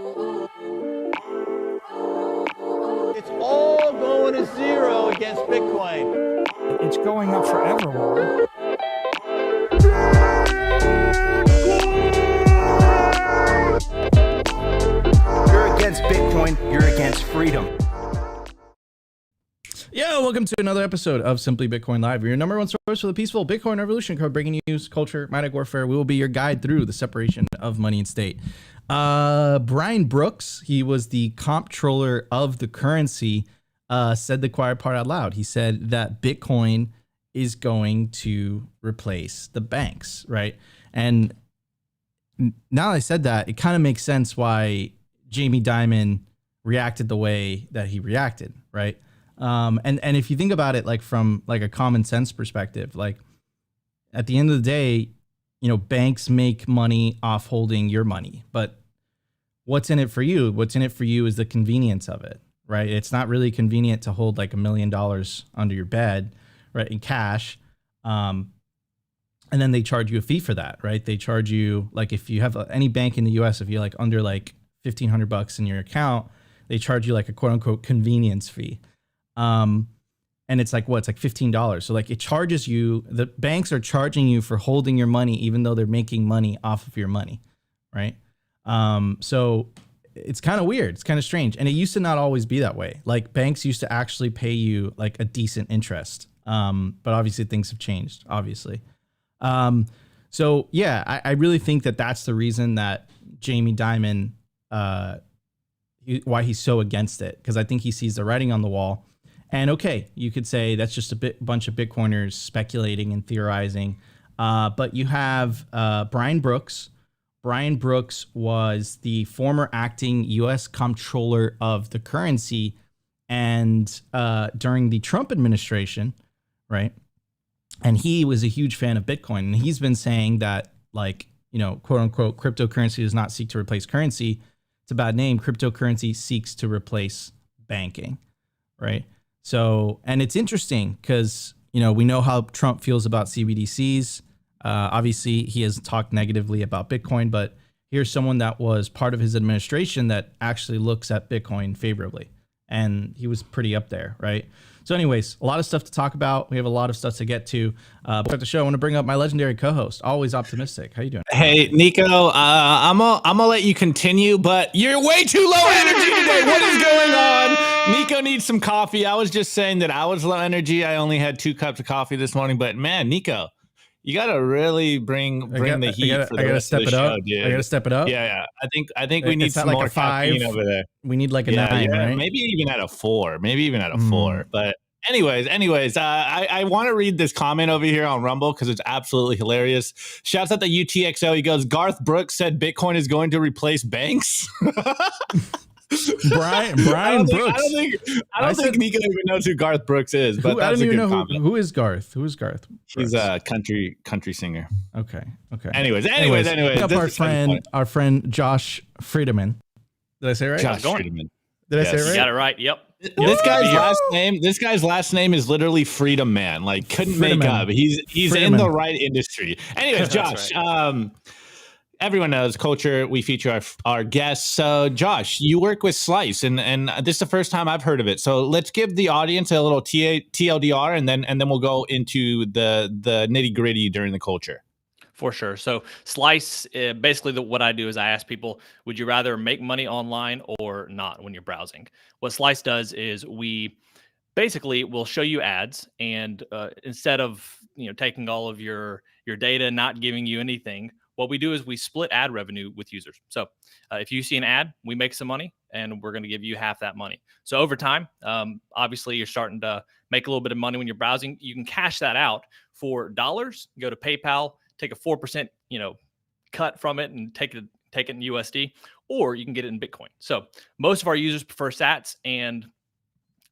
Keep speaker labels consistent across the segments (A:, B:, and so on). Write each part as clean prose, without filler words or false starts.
A: It's all going to zero against Bitcoin.
B: It's going up forever, Wally.
C: You're against Bitcoin, you're against freedom.
D: Yo, welcome to another episode of Simply Bitcoin Live. We're your number one source for the peaceful Bitcoin revolution, covered breaking news, culture, mining warfare. We will be your guide through the separation of money and state. Brian Brooks, he was the comptroller of the currency, said the quiet part out loud. He said that Bitcoin is going to replace the banks, right? And now that I said that, it kind of makes sense why Jamie Dimon reacted the way that he reacted, right? And if you think about it, like from like a common sense perspective, like at the end of the day, you know, banks make money off holding your money, but what's in it for you? What's in it for you is the convenience of it, right? It's not really convenient to hold like $1 million under your bed, right, in cash. And then they charge you a fee for that, right? They charge you, like, if you have any bank in the US, if you're like under like $1,500 in your account, they charge you like a quote unquote convenience fee. And it's like, what? It's like $15. So like it charges you, the banks are charging you for holding your money, even though they're making money off of your money. Right. So it's kind of weird. It's kind of strange. And it used to not always be that way. Like banks used to actually pay you like a decent interest. But obviously things have changed, obviously. So yeah, I really think that that's the reason that Jamie Dimon, why he's so against it. Cause I think he sees the writing on the wall. And okay, you could say that's just a bunch of Bitcoiners speculating and theorizing. But you have Brian Brooks. Brian Brooks was the former acting U.S. comptroller of the currency. And during the Trump administration, right? And he was a huge fan of Bitcoin. And he's been saying that, like, you know, quote unquote, cryptocurrency does not seek to replace currency. It's a bad name. Cryptocurrency seeks to replace banking, right? So, and it's interesting because, you know, we know how Trump feels about CBDCs. Obviously, he has talked negatively about Bitcoin, but here's someone that was part of his administration that actually looks at Bitcoin favorably. And he was pretty up there, right? So anyways, a lot of stuff to talk about. We have a lot of stuff to get to. Before the show, I want to bring up my legendary co-host, always optimistic. How you doing?
E: Hey, Nico, I'm gonna let you continue, but you're way too low energy today. What is going on? Nico needs some coffee. I was just saying that I was low energy. I only had 2 cups of coffee this morning, but man, Nico, you gotta really bring the heat for the rest of the show, dude.
D: I gotta step it up.
E: Yeah. I think we need some more
D: like a 5
E: caffeine over there.
D: We need like a 9, right?
E: Maybe even at a 4. But anyways, I want to read this comment over here on Rumble because it's absolutely hilarious. Shouts out the UTXO. He goes, Garth Brooks said Bitcoin is going to replace banks.
D: Brian Brooks.
E: I don't think Nico even knows who Garth Brooks is, but that's a good comment.
D: Who is Garth? Who is Garth Brooks?
E: He's a country singer.
D: Okay.
E: Anyways.
D: Our friend Josh Friedman. Did I say it right?
E: Josh Friedman.
D: Did I say it right?
F: You got it right. Yep.
E: This guy's last name is literally Freedom Man. Like, couldn't make up. He's in the right industry. Anyways, Josh, right. Everyone knows Culture. We feature our guests. So, Josh, you work with Slice, and this is the first time I've heard of it. So let's give the audience a little TLDR, and then we'll go into the nitty gritty during the Culture.
F: For sure. So Slice, basically what I do is I ask people, would you rather make money online or not when you're browsing? What Slice does is we basically will show you ads, and instead of taking all of your data, not giving you anything, what we do is we split ad revenue with users. So if you see an ad, we make some money, and we're going to give you half that money. So over time, obviously you're starting to make a little bit of money when you're browsing. You can cash that out for dollars. Go to PayPal, take a 4%, cut from it and take it in USD, or you can get it in Bitcoin. So most of our users prefer Sats, and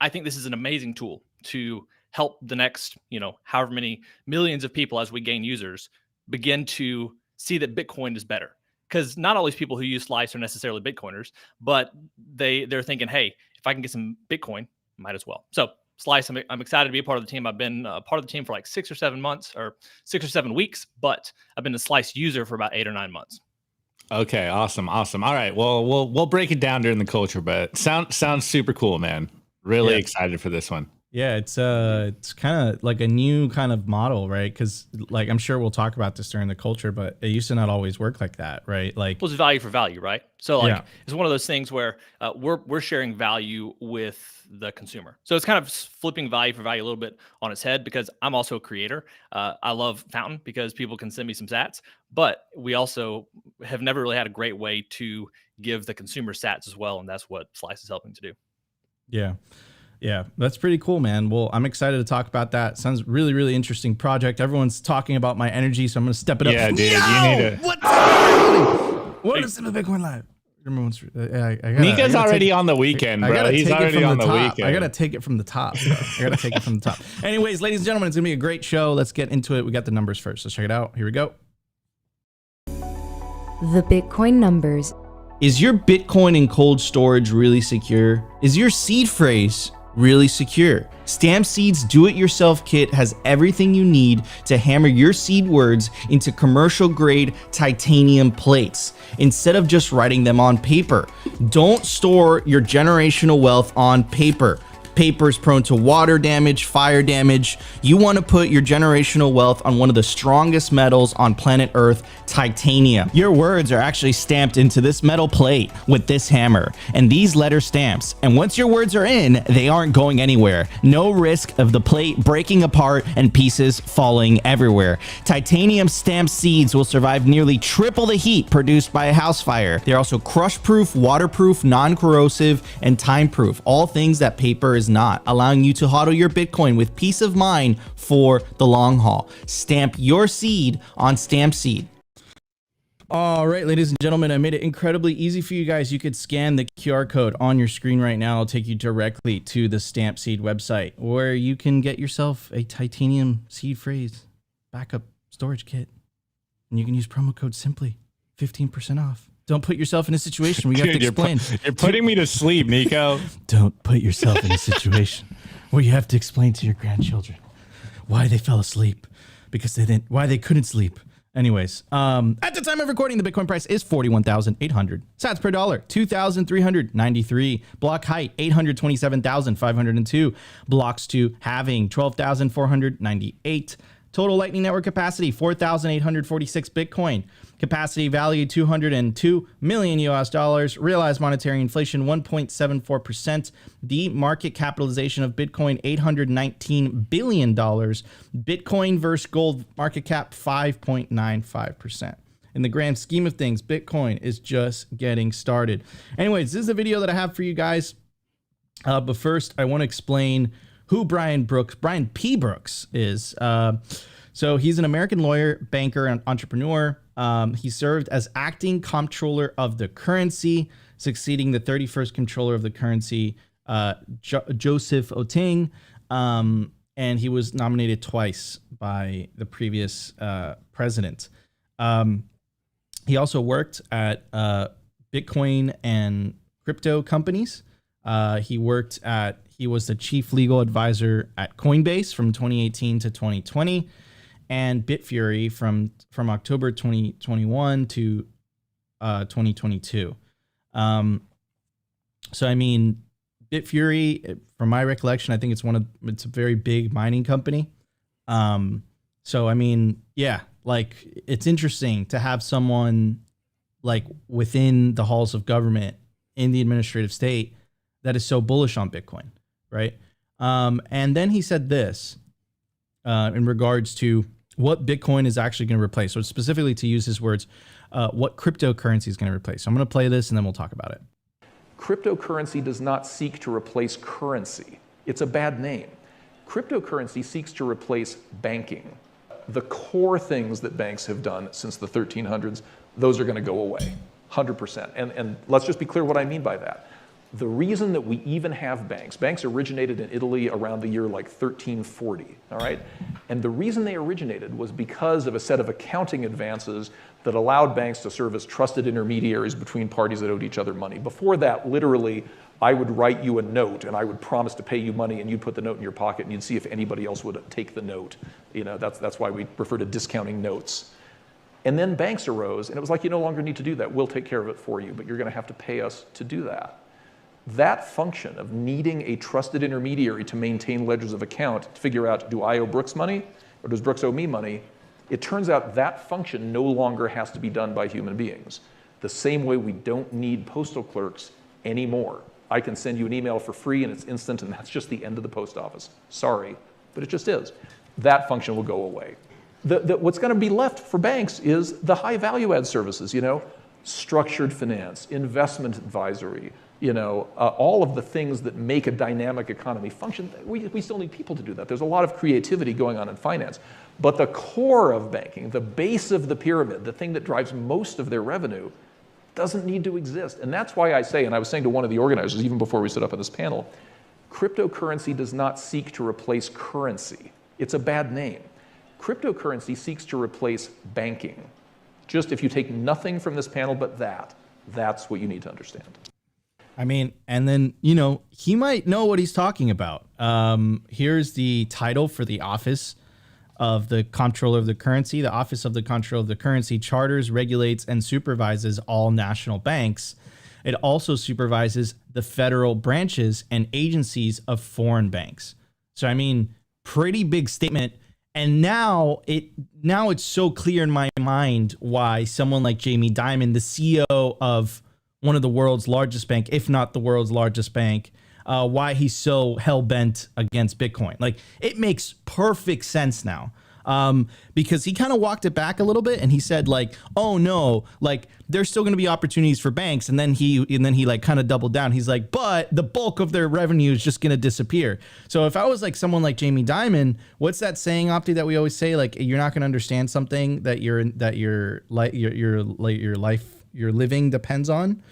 F: I think this is an amazing tool to help the next, however many millions of people as we gain users begin to see that Bitcoin is better. Because not all these people who use Slice are necessarily Bitcoiners, but they're thinking, hey, if I can get some Bitcoin, might as well. So Slice, I'm excited to be a part of the team. I've been a part of the team for like 6 or 7 months or 6 or 7 weeks, but I've been a Slice user for about 8 or 9 months.
E: Okay, awesome. All right, well, we'll break it down during the culture, but sounds super cool, man. Really excited for this one.
D: Yeah, it's kind of like a new kind of model, right? Because like I'm sure we'll talk about this during the culture, but it used to not always work like that, right? Like,
F: Well, it's value for value, right? So like it's one of those things where we're sharing value with the consumer. So it's kind of flipping value for value a little bit on its head, because I'm also a creator. I love Fountain because people can send me some sats, but we also have never really had a great way to give the consumer sats as well, and that's what Slice is helping to do.
D: Yeah. Yeah, that's pretty cool, man. Well, I'm excited to talk about that. Sounds really, really interesting project. Everyone's talking about my energy, so I'm going to step it up.
E: Yeah, dude, you need to.
D: What's up? What is Simple Bitcoin Live?
E: Nico's already on the weekend, bro. He's already on the weekend.
D: I gotta take it from the top, bro. I gotta take it from the top. Anyways, ladies and gentlemen, it's gonna be a great show. Let's get into it. We got the numbers first. Let's check it out. Here we go.
G: The Bitcoin numbers.
D: Is your Bitcoin in cold storage really secure? Is your seed phrase really secure? Stamp Seed's do-it-yourself kit has everything you need to hammer your seed words into commercial grade titanium plates instead of just writing them on paper. Don't store your generational wealth on paper. Paper is prone to water damage, fire damage. You want to put your generational wealth on one of the strongest metals on planet Earth, titanium. Your words are actually stamped into this metal plate with this hammer and these letter stamps. And once your words are in, they aren't going anywhere. No risk of the plate breaking apart and pieces falling everywhere. Titanium stamped seeds will survive nearly triple the heat produced by a house fire. They're also crush-proof, waterproof, non-corrosive, and time-proof. All things that paper is not, allowing you to hodl your Bitcoin with peace of mind for the long haul. Stamp your seed on Stamp Seed. All right, ladies and gentlemen, I made it incredibly easy for you guys. You could scan the QR code on your screen right now. It'll take you directly to the Stamp Seed website, where you can get yourself a titanium seed phrase backup storage kit. And you can use promo code SIMPLY, 15% off. Don't put yourself in a situation where you have to explain.
E: You're putting me to sleep, Nico.
D: Don't put yourself in a situation where you have to explain to your grandchildren why they fell asleep because why they couldn't sleep. Anyways, at the time of recording, the Bitcoin price is 41,800 sats per dollar, 2,393 block height, 827,502 blocks to halving, 12,498 total Lightning Network capacity, 4,846 Bitcoin. Capacity value, $202 million US. Realized monetary inflation, 1.74%. The market capitalization of Bitcoin, $819 billion. Bitcoin versus gold market cap, 5.95%. In the grand scheme of things, Bitcoin is just getting started. Anyways, this is the video that I have for you guys. But first, I want to explain who Brian P. Brooks is. So he's an American lawyer, banker, and entrepreneur. He served as acting comptroller of the currency, succeeding the 31st comptroller of the currency, Joseph Oting. And he was nominated twice by the previous president. He also worked at Bitcoin and crypto companies. He was the chief legal advisor at Coinbase from 2018 to 2020. And Bitfury from October 2021 to 2022. So I mean, Bitfury, from my recollection, I think it's a very big mining company. So I mean, yeah, like it's interesting to have someone like within the halls of government in the administrative state that is so bullish on Bitcoin, right? And then he said this in regards to what Bitcoin is actually going to replace. So specifically, to use his words, what cryptocurrency is going to replace. So I'm going to play this and then we'll talk about it.
H: Cryptocurrency does not seek to replace currency. It's a bad name. Cryptocurrency seeks to replace banking. The core things that banks have done since the 1300s, those are going to go away, 100%. And let's just be clear what I mean by that. The reason that we even have banks originated in Italy around the year like 1340, all right? And the reason they originated was because of a set of accounting advances that allowed banks to serve as trusted intermediaries between parties that owed each other money. Before that, literally, I would write you a note and I would promise to pay you money and you'd put the note in your pocket and you'd see if anybody else would take the note. You know, that's why we refer to discounting notes. And then banks arose, and it was like, you no longer need to do that. We'll take care of it for you, but you're going to have to pay us to do that. That function of needing a trusted intermediary to maintain ledgers of account to figure out, do I owe Brooks money or does Brooks owe me money? It turns out that function no longer has to be done by human beings. The same way we don't need postal clerks anymore. I can send you an email for free and it's instant, and that's just the end of the post office. Sorry, but it just is. That function will go away. What's going to be left for banks is the high value add services, structured finance, investment advisory, all of the things that make a dynamic economy function. We still need people to do that. There's a lot of creativity going on in finance. But the core of banking, the base of the pyramid, the thing that drives most of their revenue, doesn't need to exist. And that's why I say, and I was saying to one of the organizers even before we stood up in this panel, cryptocurrency does not seek to replace currency. It's a bad name. Cryptocurrency seeks to replace banking. Just if you take nothing from this panel but that's what you need to understand.
D: I mean, and then, he might know what he's talking about. Here's the title for the Office of the Comptroller of the Currency. The Office of the Comptroller of the Currency charters, regulates, and supervises all national banks. It also supervises the federal branches and agencies of foreign banks. So, I mean, pretty big statement. And now it's so clear in my mind why someone like Jamie Dimon, the CEO of one of the world's largest bank, if not the world's largest bank, why he's so hell-bent against Bitcoin. Like, it makes perfect sense now. Because he kind of walked it back a little bit and he said like, oh no, like there's still going to be opportunities for banks. And then he like kind of doubled down. He's like, but the bulk of their revenue is just going to disappear. So if I was like someone like Jamie Dimon, what's that saying, Opti, that we always say, like, you're not going to understand something that your living depends on.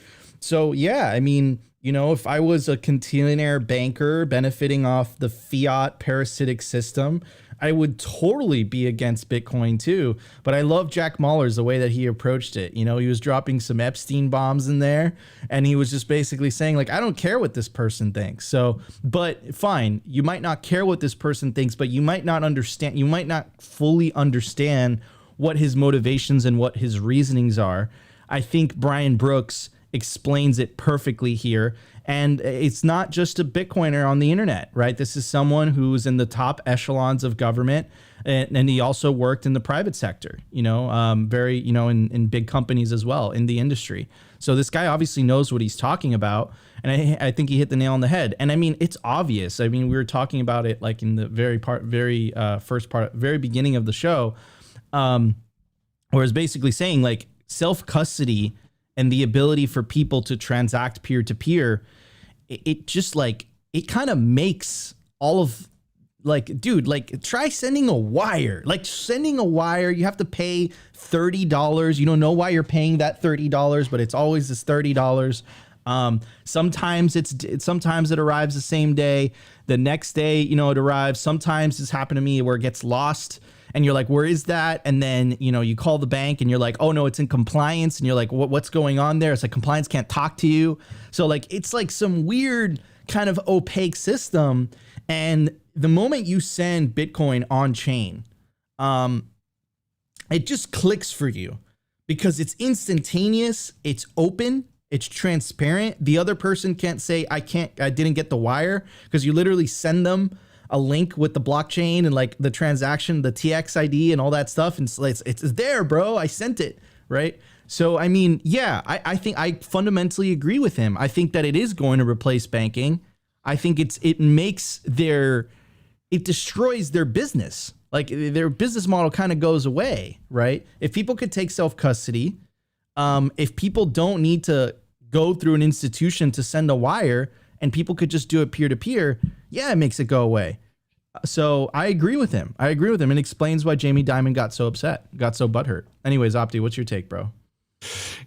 D: So yeah, I mean, if I was a continuing banker benefiting off the fiat parasitic system, I would totally be against Bitcoin too. But I love Jack Mallers, the way that he approached it. He was dropping some Epstein bombs in there, and he was just basically saying like, I don't care what this person thinks. So, but fine, you might not care what this person thinks, but you might not understand, you might not fully understand what his motivations and what his reasonings are. I think Brian Brooks explains it perfectly here. And it's not just a Bitcoiner on the internet, right? This is someone who's in the top echelons of government, and he also worked in the private sector, in big companies as well in the industry. So this guy obviously knows what he's talking about, and I think he hit the nail on the head. And I mean, it's obvious. I mean, we were talking about it like in the very beginning of the show, where it's basically saying like self-custody and the ability for people to transact peer-to-peer, it just like, it kind of makes all of like, dude, like try sending a wire. Like sending a wire, you have to pay $30. You don't know why you're paying that $30, but it's always this $30. Sometimes it arrives the same day. The next day, it arrives. Sometimes it's happened to me where it gets lost. And you're like, where is that? And then, you call the bank and you're like, oh no, it's in compliance. And you're like, what's going on there? It's like compliance can't talk to you. So like, it's like some weird kind of opaque system. And the moment you send Bitcoin on chain, it just clicks for you because it's instantaneous. It's open. It's transparent. The other person can't say, I didn't get the wire, because you literally send them a link with the blockchain and like the transaction, the TX ID and all that stuff. And it's there, bro. I sent it. Right. So, I mean, yeah, I think I fundamentally agree with him. I think that it is going to replace banking. I think it destroys their business. Like their business model kind of goes away. Right. If people could take self-custody, if people don't need to go through an institution to send a wire, and people could just do it peer-to-peer, yeah, it makes it go away. So I agree with him. It explains why Jamie Dimon got so upset, got so butthurt. Anyways, Opti, what's your take, bro?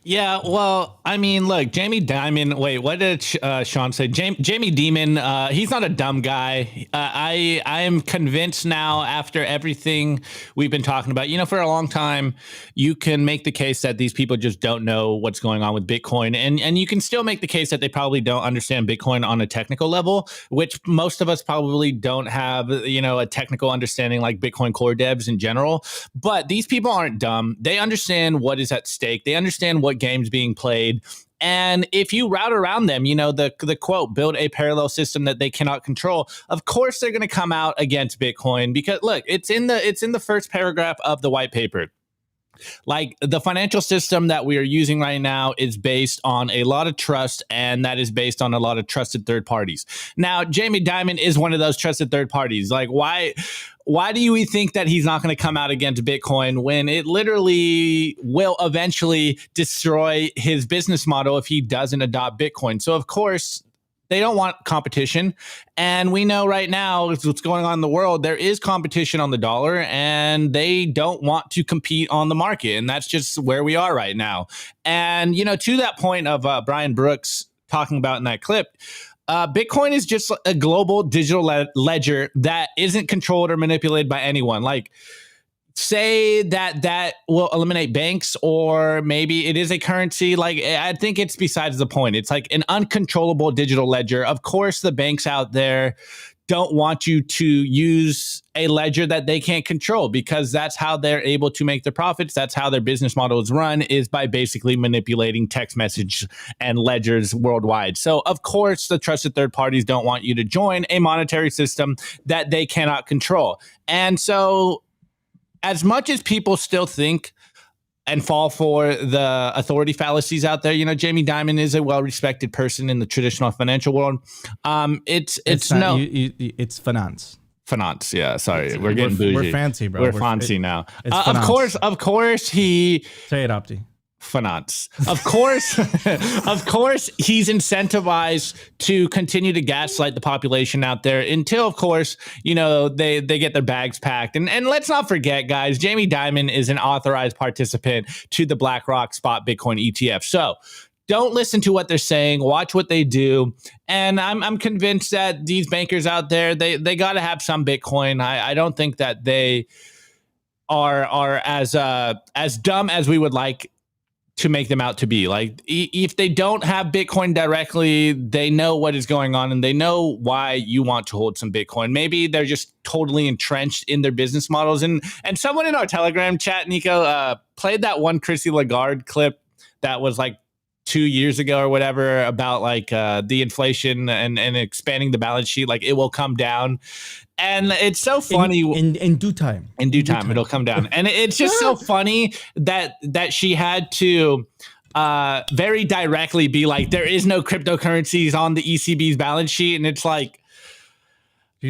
E: Yeah, well, I mean, look, Jamie Dimon. Wait, what did Sean say? Jamie Dimon. He's not a dumb guy. I am convinced now, after everything we've been talking about. For a long time, you can make the case that these people just don't know what's going on with Bitcoin, and you can still make the case that they probably don't understand Bitcoin on a technical level, which most of us probably don't have. A technical understanding like Bitcoin core devs in general. But these people aren't dumb. They understand what is at stake. They understand what game's being played. And if you route around them, the quote, build a parallel system that they cannot control, of course they're going to come out against Bitcoin because look, it's in the first paragraph of the white paper. Like, the financial system that we are using right now is based on a lot of trust, and that is based on a lot of trusted third parties. Now, Jamie Dimon is one of those trusted third parties. Like, why do we think that he's not going to come out against Bitcoin when it literally will eventually destroy his business model if he doesn't adopt Bitcoin? So, of course, they don't want competition. And we know right now what's going on in the world. There is competition on the dollar, and they don't want to compete on the market. And that's just where we are right now. And, to that point of Brian Brooks talking about in that clip, Bitcoin is just a global digital ledger that isn't controlled or manipulated by anyone. Like, say that will eliminate banks, or maybe it is a currency. Like, I think it's besides the point. It's like an uncontrollable digital ledger. Of course, the banks out there don't want you to use a ledger that they can't control, because that's how they're able to make their profits. That's how their business model is run, is by basically manipulating text message and ledgers worldwide. So, of course, the trusted third parties don't want you to join a monetary system that they cannot control. And so, as much as people still think and fall for the authority fallacies out there, Jamie Dimon is a well-respected person in the traditional financial world. It's finance. Finance, yeah. Sorry, we're getting bougie.
D: We're fancy, bro.
E: We're fancy now. Of course,
D: say it, Opti.
E: Finance. Of course, he's incentivized to continue to gaslight the population out there until, of course, they get their bags packed. And let's not forget, guys, Jamie Dimon is an authorized participant to the BlackRock Spot Bitcoin ETF. So don't listen to what they're saying. Watch what they do. And I'm convinced that these bankers out there, they got to have some Bitcoin. I don't think that they are as dumb as we would like to make them out to be. Like, if they don't have Bitcoin directly, they know what is going on, and they know why you want to hold some Bitcoin. Maybe they're just totally entrenched in their business models. And someone in our Telegram chat, Nico, played that one Chrissy Lagarde clip that was like 2 years ago or whatever, about like the inflation and expanding the balance sheet. Like, it will come down. And it's so funny.
D: In due time.
E: In due time, it'll come down. And it's just so funny that she had to very directly be like, there is no cryptocurrencies on the ECB's balance sheet. And it's like,
D: she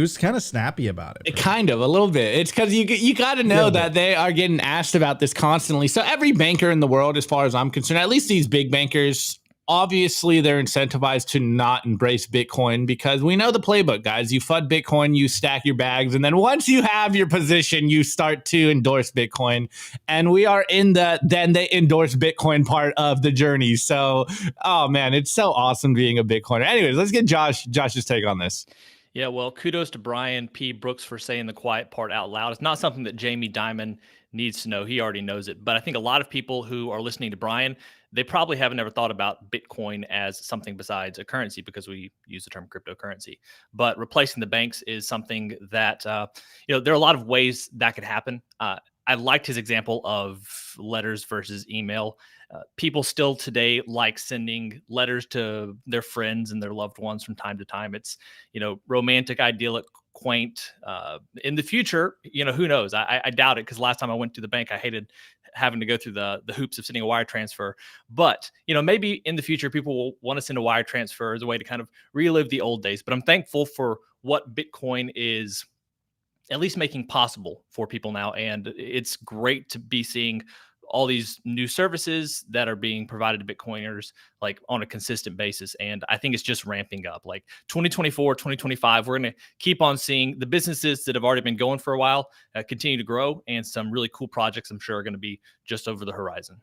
D: was kind of snappy about it.
E: Kind of, a little bit. It's because you got to know that they are getting asked about this constantly. So every banker in the world, as far as I'm concerned, at least these big bankers, obviously they're incentivized to not embrace Bitcoin, because we know the playbook, guys. You FUD Bitcoin, you stack your bags, and then once you have your position, you start to endorse Bitcoin. And we are in then they endorse Bitcoin part of the journey. So, oh man, it's so awesome being a Bitcoiner. Anyways, let's get Josh's take on this.
F: Yeah, well, kudos to Brian P. Brooks for saying the quiet part out loud. It's not something that Jamie Dimon needs to know. He already knows it. But I think a lot of people who are listening to Brian, they probably haven't ever thought about Bitcoin as something besides a currency, because we use the term cryptocurrency. But replacing the banks is something that, there are a lot of ways that could happen. I liked his example of letters versus email. People still today like sending letters to their friends and their loved ones from time to time. It's, romantic, idyllic, quaint. In the future, who knows? I doubt it, because last time I went to the bank, I hated having to go through the hoops of sending a wire transfer. But, maybe in the future, people will want to send a wire transfer as a way to kind of relive the old days. But I'm thankful for what Bitcoin is at least making possible for people now. And it's great to be seeing all these new services that are being provided to Bitcoiners like on a consistent basis. And I think it's just ramping up. Like 2024, 2025, we're going to keep on seeing the businesses that have already been going for a while continue to grow, and some really cool projects I'm sure are going to be just over the horizon.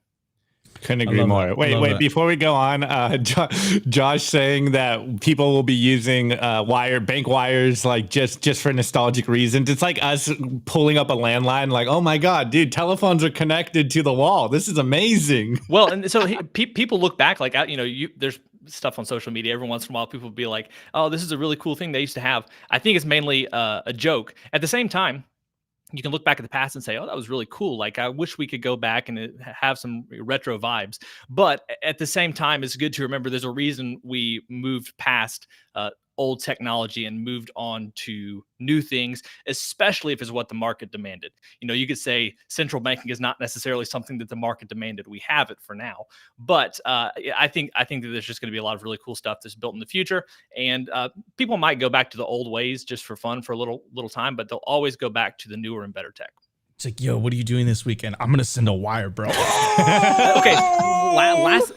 E: Couldn't agree more. Wait, before we go on, Josh saying that people will be using bank wires like just for nostalgic reasons. It's like us pulling up a landline like, oh my God, dude, telephones are connected to the wall. This is amazing.
F: Well, and so people look back like, there's stuff on social media. Every once in a while, people will be like, oh, this is a really cool thing they used to have. I think it's mainly a joke. At the same time, you can look back at the past and say, oh, that was really cool. Like, I wish we could go back and have some retro vibes. But at the same time, it's good to remember there's a reason we moved past old technology and moved on to new things, especially if it's what the market demanded. You could say central banking is not necessarily something that the market demanded. We have it for now. But I think that there's just going to be a lot of really cool stuff that's built in the future. And people might go back to the old ways just for fun for a little time, but they'll always go back to the newer and better tech.
D: It's like, yo, what are you doing this weekend? I'm going to send a wire, bro.
F: Okay.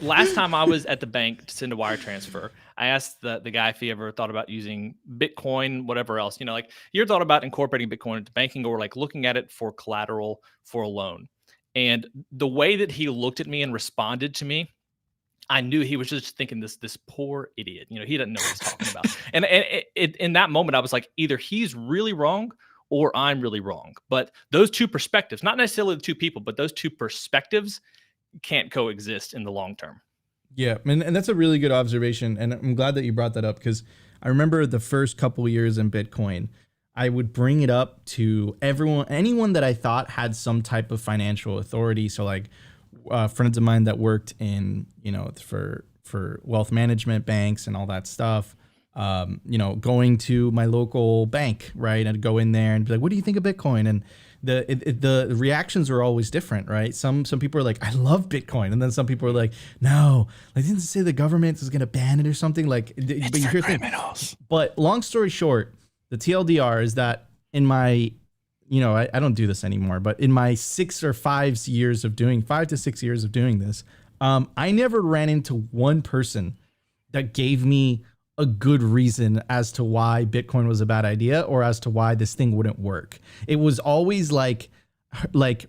F: Last time I was at the bank to send a wire transfer, I asked the guy if he ever thought about using Bitcoin, whatever else, you ever thought about incorporating Bitcoin into banking or like looking at it for collateral for a loan. And the way that he looked at me and responded to me, I knew he was just thinking this poor idiot, he doesn't know what he's talking about. And in that moment, I was like, either he's really wrong or I'm really wrong. But those two perspectives, not necessarily the two people, but those two perspectives can't coexist in the long term.
D: Yeah, and that's a really good observation. And I'm glad that you brought that up, because I remember the first couple of years in Bitcoin, I would bring it up to anyone that I thought had some type of financial authority. So like friends of mine that worked in, for wealth management banks and all that stuff. Going to my local bank, right? I'd go in there and be like, what do you think of Bitcoin? And the reactions are always different, right? Some people are like, I love Bitcoin. And then some people are like, no, I didn't say the government is going to ban it or something. Like, but you hear things. But long story short, the TLDR is that in my, I don't do this anymore, but in my 5 to 6 years of doing this, I never ran into one person that gave me a good reason as to why Bitcoin was a bad idea or as to why this thing wouldn't work. It was always like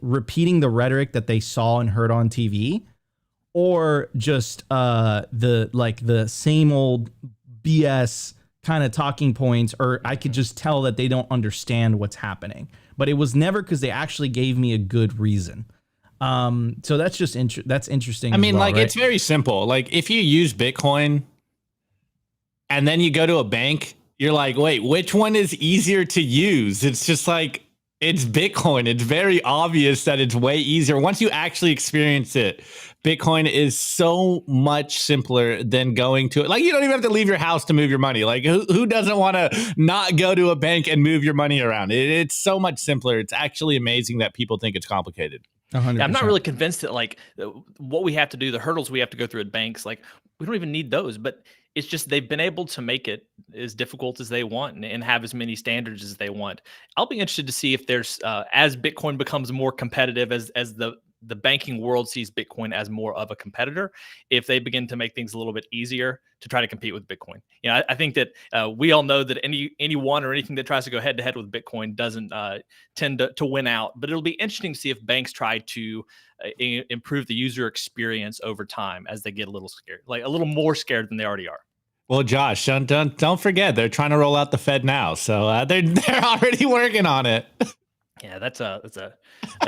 D: repeating the rhetoric that they saw and heard on TV, or just the same old BS kind of talking points, or I could just tell that they don't understand what's happening. But it was never because they actually gave me a good reason. So that's just that's interesting.
E: I mean,
D: right?
E: It's very simple. Like, if you use Bitcoin and then you go to a bank, you're like, wait, which one is easier to use? It's just like, it's Bitcoin. It's very obvious that it's way easier. Once you actually experience it, Bitcoin is so much simpler than going to it. Like, you don't even have to leave your house to move your money. Like, who doesn't want to not go to a bank and move your money around? It's so much simpler. It's actually amazing that people think it's complicated.
D: 100%.
F: I'm not really convinced that what we have to do, the hurdles we have to go through at banks, like we don't even need those, but it's just they've been able to make it as difficult as they want and have as many standards as they want. I'll be interested to see if there's as Bitcoin becomes more competitive, as the banking world sees Bitcoin as more of a competitor, if they begin to make things a little bit easier to try to compete with Bitcoin. I think that we all know that anyone or anything that tries to go head to head with Bitcoin doesn't tend to win out, but it'll be interesting to see if banks try to improve the user experience over time as they get a little scared, like a little more scared than they already are.
E: Well, Josh, don't forget, they're trying to roll out the Fed now, so they're already working on it.
F: Yeah, that's a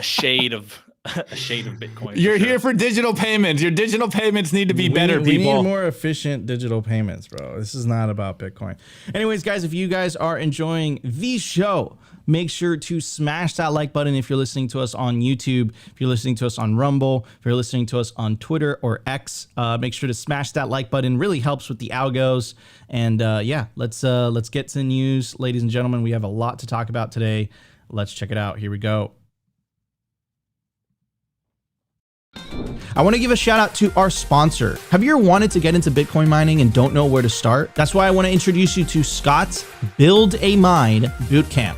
F: shade of Bitcoin.
E: You're here for digital payments. Your digital payments need to be better, people.
D: We need more efficient digital payments, bro. This is not about Bitcoin. Anyways, guys, if you guys are enjoying the show, make sure to smash that like button if you're listening to us on YouTube, if you're listening to us on Rumble, if you're listening to us on Twitter or X. Make sure to smash that like button. Really helps with the algos. And let's get to the news, ladies and gentlemen. We have a lot to talk about today. Let's check it out. Here we go. I want to give a shout out to our sponsor. Have you ever wanted to get into Bitcoin mining and don't know where to start? That's why I want to introduce you to Scott's Build a Mine Bootcamp.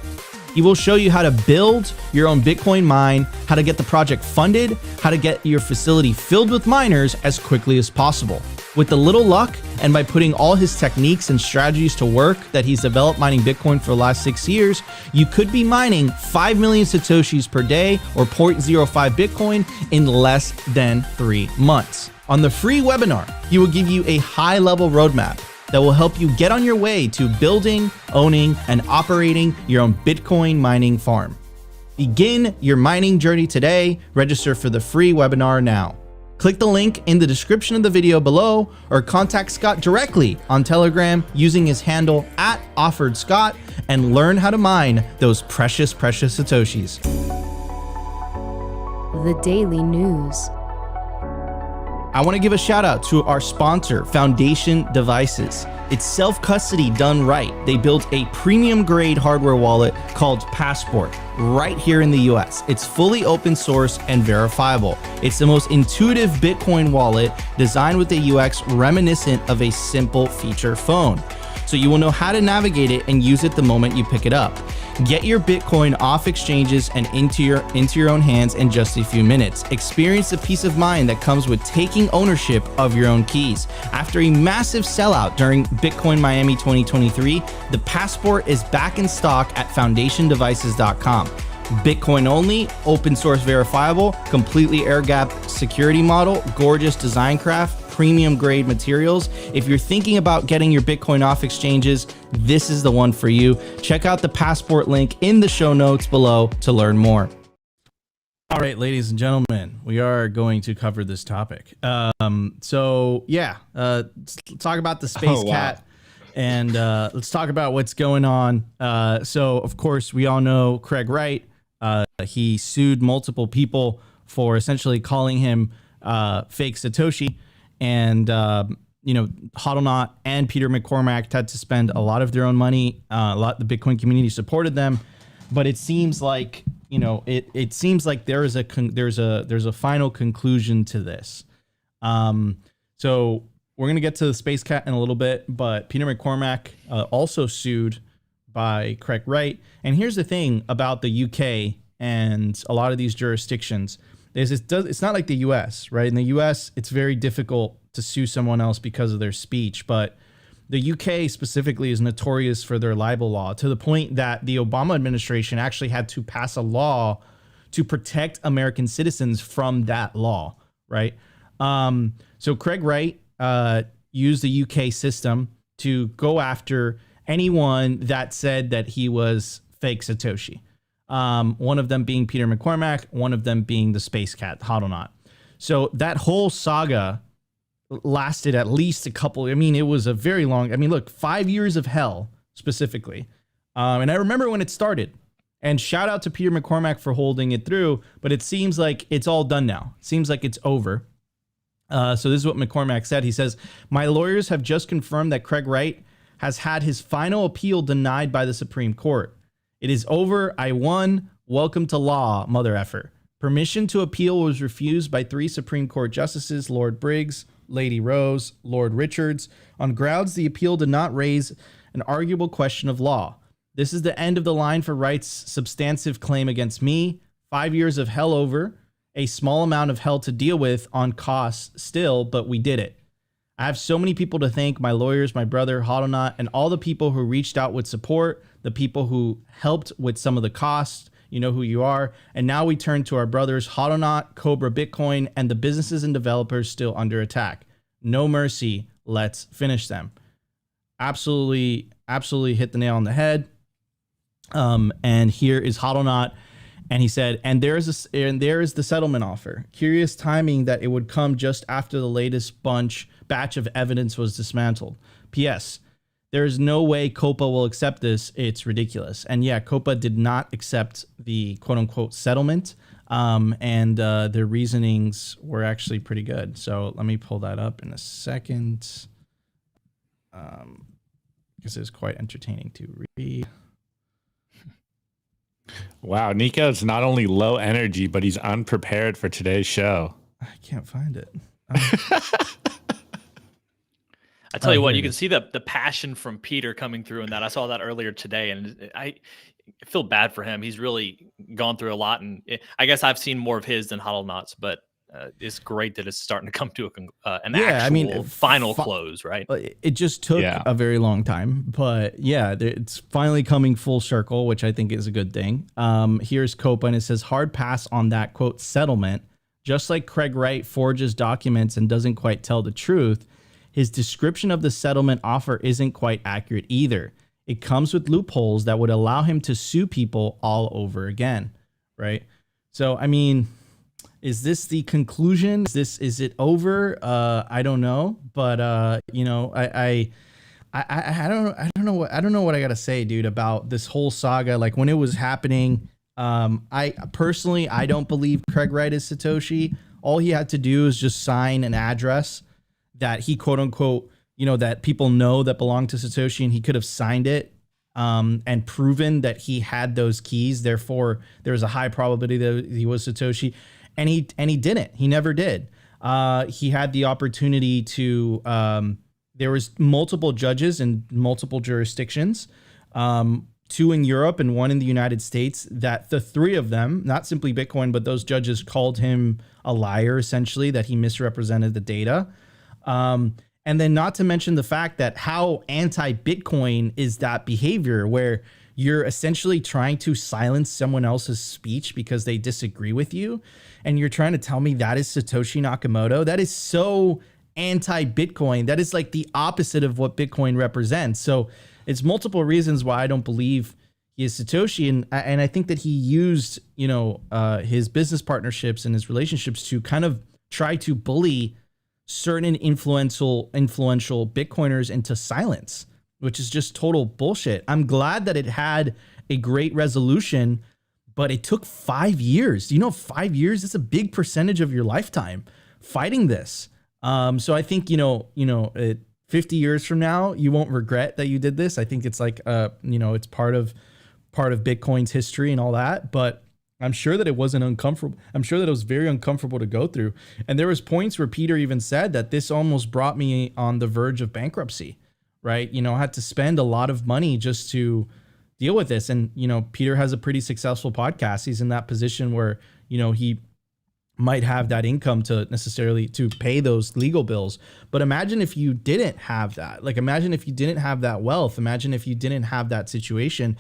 D: He will show you how to build your own Bitcoin mine, how to get the project funded, how to get your facility filled with miners as quickly as possible. With a little luck, and by putting all his techniques and strategies to work that he's developed mining Bitcoin for the last 6 years, you could be mining 5 million Satoshis per day or 0.05 Bitcoin in less than 3 months. On the free webinar, he will give you a high-level roadmap that will help you get on your way to building, owning, and operating your own Bitcoin mining farm. Begin your mining journey today. Register for the free webinar now. Click the link in the description of the video below or contact Scott directly on Telegram using his handle @OfferedScott and learn how to mine those precious, precious Satoshis.
G: The Daily News.
D: I want to give a shout out to our sponsor, Foundation Devices. It's self-custody done right. They built a premium grade hardware wallet called Passport right here in the US. It's fully open source and verifiable. It's the most intuitive Bitcoin wallet designed with a UX reminiscent of a simple feature phone. So you will know how to navigate it and use it the moment you pick it up. Get your Bitcoin off exchanges and into your own hands in just a few minutes. Experience the peace of mind that comes with taking ownership of your own keys. After a massive sellout during Bitcoin Miami 2023, the Passport is back in stock at foundationdevices.com. Bitcoin only, open source verifiable, completely air-gapped security model, gorgeous design craft, premium grade materials. If you're thinking about getting your Bitcoin off exchanges, this is the one for you. Check out the Passport link in the show notes below to learn more. All right, ladies and gentlemen, we are going to cover this topic. Let's talk about the Space Cat. And let's talk about what's going on. So, of course, we all know Craig Wright. He sued multiple people for essentially calling him fake Satoshi. And, HODLNOT and Peter McCormack had to spend a lot of their own money. The Bitcoin community supported them. But it seems like, it seems like there's a final conclusion to this. So we're going to get to the Space Cat in a little bit, but Peter McCormack also sued by Craig Wright. And here's the thing about the UK and a lot of these jurisdictions is it's not like the US, right? In the US, it's very difficult to sue someone else because of their speech, but the UK specifically is notorious for their libel law, to the point that the Obama administration actually had to pass a law to protect American citizens from that law, right? So Craig Wright used the UK system to go after anyone that said that he was fake Satoshi. One of them being Peter McCormack, one of them being the Space Cat, HODLNOT. So that whole saga lasted at least a couple. It was a very long. Look, 5 years of hell specifically. And I remember when it started. And shout out to Peter McCormack for holding it through. But it seems like it's all done now. It seems like it's over. So this is what McCormack said. He says, "My lawyers have just confirmed that Craig Wright has had his final appeal denied by the Supreme Court. It is over. I won. Welcome to law, mother effer. Permission to appeal was refused by 3 Supreme Court justices, Lord Briggs, Lady Rose, Lord Richards, on grounds the appeal did not raise an arguable question of law. This is the end of the line for Wright's substantive claim against me. 5 years of hell over. A small amount of hell to deal with on costs still, but we did it. I have so many people to thank, my lawyers, my brother, HODLNOT, and all the people who reached out with support, the people who helped with some of the costs. You know who you are. And now we turn to our brothers, HODLNOT, Cobra Bitcoin, and the businesses and developers still under attack. No mercy. Let's finish them." Absolutely hit the nail on the head. And here is HODLNOT. And he said, and there is the settlement offer. Curious timing that it would come just after the latest batch of evidence was dismantled. P.S. There is no way COPA will accept this. It's ridiculous. And yeah, COPA did not accept the quote unquote settlement. And their reasonings were actually pretty good. So let me pull that up in a second. Because it's quite entertaining to read.
E: Wow, Nico's not only low energy, but he's unprepared for today's show.
D: I can't find it.
F: I tell you what, you can see the passion from Peter coming through in that. I saw that earlier today, and I feel bad for him. He's really gone through a lot, and I guess I've seen more of his than HODLNOT's, but it's great that it's starting to come to an actual final close, right?
D: It just took a very long time, but it's finally coming full circle, which I think is a good thing. Here's Copa, and it says, hard pass on that, quote, settlement. Just like Craig Wright forges documents and doesn't quite tell the truth, his description of the settlement offer isn't quite accurate either. It comes with loopholes that would allow him to sue people all over again, right? So, I mean, is this the conclusion? Is it over? I don't know, but I don't know what I gotta say, dude, about this whole saga. Like when it was happening, I personally don't believe Craig Wright is Satoshi. All he had to do is just sign an address that he quote unquote, that people know that belonged to Satoshi, and he could have signed it and proven that he had those keys. Therefore, there's a high probability that he was Satoshi. And he didn't. He never did. He had the opportunity to. There was multiple judges in multiple jurisdictions, 2 in Europe and 1 in the United States. That the 3 of them, not simply Bitcoin, but those judges called him a liar, essentially, that he misrepresented the data. And then, not to mention the fact that how anti-Bitcoin is that behavior, where you're essentially trying to silence someone else's speech because they disagree with you. And you're trying to tell me that is Satoshi Nakamoto. That is so anti-Bitcoin. That is like the opposite of what Bitcoin represents. So it's multiple reasons why I don't believe he is Satoshi. And I think that he used, his business partnerships and his relationships to kind of try to bully certain influential Bitcoiners into silence, which is just total bullshit. I'm glad that it had a great resolution, but it took 5 years. 5 years, it's a big percentage of your lifetime fighting this. So I think, 50 years from now, you won't regret that you did this. I think it's like, it's part of Bitcoin's history and all that, but I'm sure that it wasn't uncomfortable. I'm sure that it was very uncomfortable to go through. And there was points where Peter even said that this almost brought me on the verge of bankruptcy, right? I had to spend a lot of money just to deal with this. And, Peter has a pretty successful podcast. He's in that position where, he might have that income to pay those legal bills. But imagine if you didn't have that. Like, imagine if you didn't have that wealth. Imagine if you didn't have that situation.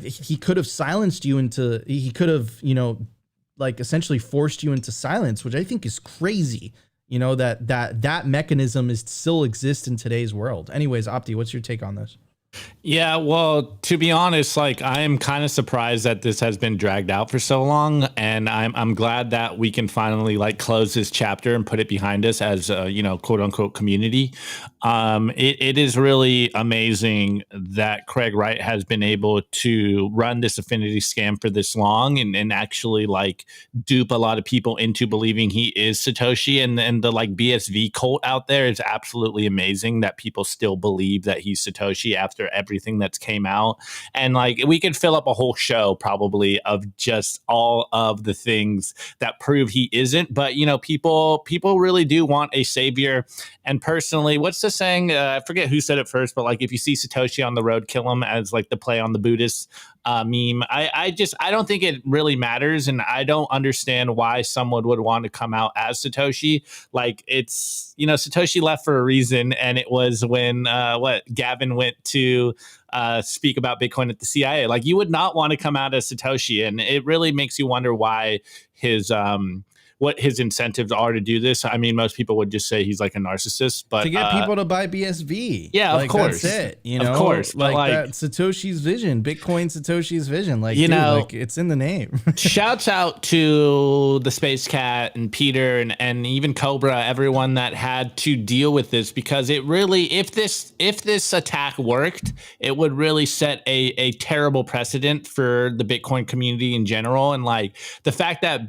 D: He could have silenced you he could have, essentially forced you into silence, which I think is crazy. That mechanism still exists in today's world. Anyways, Opti, what's your take on this?
E: Yeah, well, to be honest, I'm kind of surprised that this has been dragged out for so long, and I'm glad that we can finally close this chapter and put it behind us as a, quote unquote community. It is really amazing that Craig Wright has been able to run this affinity scam for this long and actually dupe a lot of people into believing he is Satoshi, and the BSV cult out there is absolutely amazing that people still believe that he's Satoshi after everything that's came out. And we could fill up a whole show probably of just all of the things that prove he isn't, but people really do want a savior. And personally, what's the saying? I forget who said it first, but if you see Satoshi on the road, kill him, as the play on the Buddhist meme. I don't think it really matters, and I don't understand why someone would want to come out as Satoshi. It's Satoshi left for a reason, and it was when Gavin went to speak about Bitcoin at the CIA. You would not want to come out as Satoshi, and it really makes you wonder why his what his incentives are to do this. I mean, most people would just say he's a narcissist, but
D: to get people to buy BSV.
E: Yeah, of course.
D: That's it.
E: Of course.
D: That Satoshi's vision, Bitcoin Satoshi's vision. It's in the name.
E: Shouts out to the Space Cat and Peter and even Cobra, everyone that had to deal with this, because it really, if this attack worked, it would really set a terrible precedent for the Bitcoin community in general. And the fact that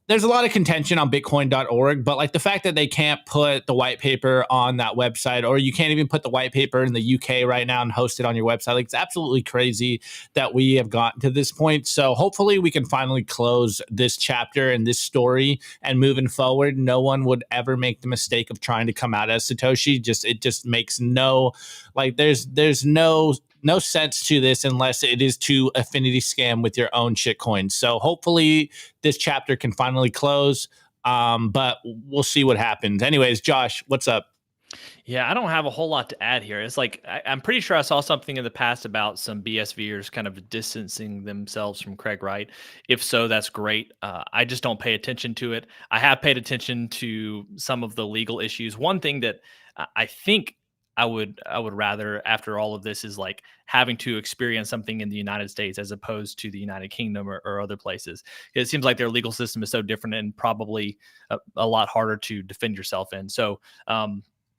E: there's a lot of contention on bitcoin.org, but the fact that they can't put the white paper on that website, or you can't even put the white paper in the UK right now and host it on your website, it's absolutely crazy that we have gotten to this point. So hopefully we can finally close this chapter and this story, and moving forward, no one would ever make the mistake of trying to come out as Satoshi. It just makes no, there's no no sense to this unless it is to affinity scam with your own shitcoin. So hopefully this chapter can finally close, but we'll see what happens. Anyways, Josh, what's up?
F: Yeah, I don't have a whole lot to add here. It's like I'm pretty sure I saw something in the past about some BSVers kind of distancing themselves from Craig Wright. If so, that's great. I just don't pay attention to it. I have paid attention to some of the legal issues. One thing that I think I would rather, after all of this, is like having to experience something in the United States as opposed to the United Kingdom or other places. It seems like their legal system is so different and probably a lot harder to defend yourself in. So,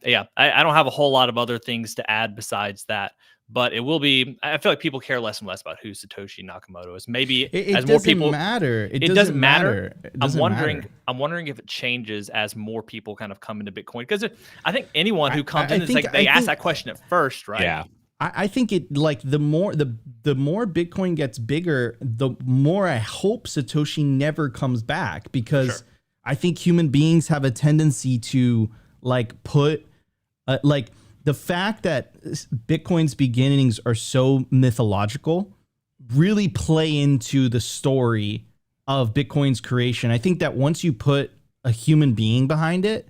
F: yeah, I don't have a whole lot of other things to add besides that, but it will be. I feel like people care less and less about who Satoshi Nakamoto is. Maybe as more people
D: matter.
F: It doesn't matter.
D: It doesn't matter.
F: I'm wondering if it changes as more people kind of come into Bitcoin, because I think anyone who comes in, it's like they ask that question at first, right?
E: Yeah.
D: I think it like the more Bitcoin gets bigger, the more I hope Satoshi never comes back, because I think human beings have a tendency to like put like the fact that Bitcoin's beginnings are so mythological really play into the story of Bitcoin's creation. I think that once you put a human being behind it,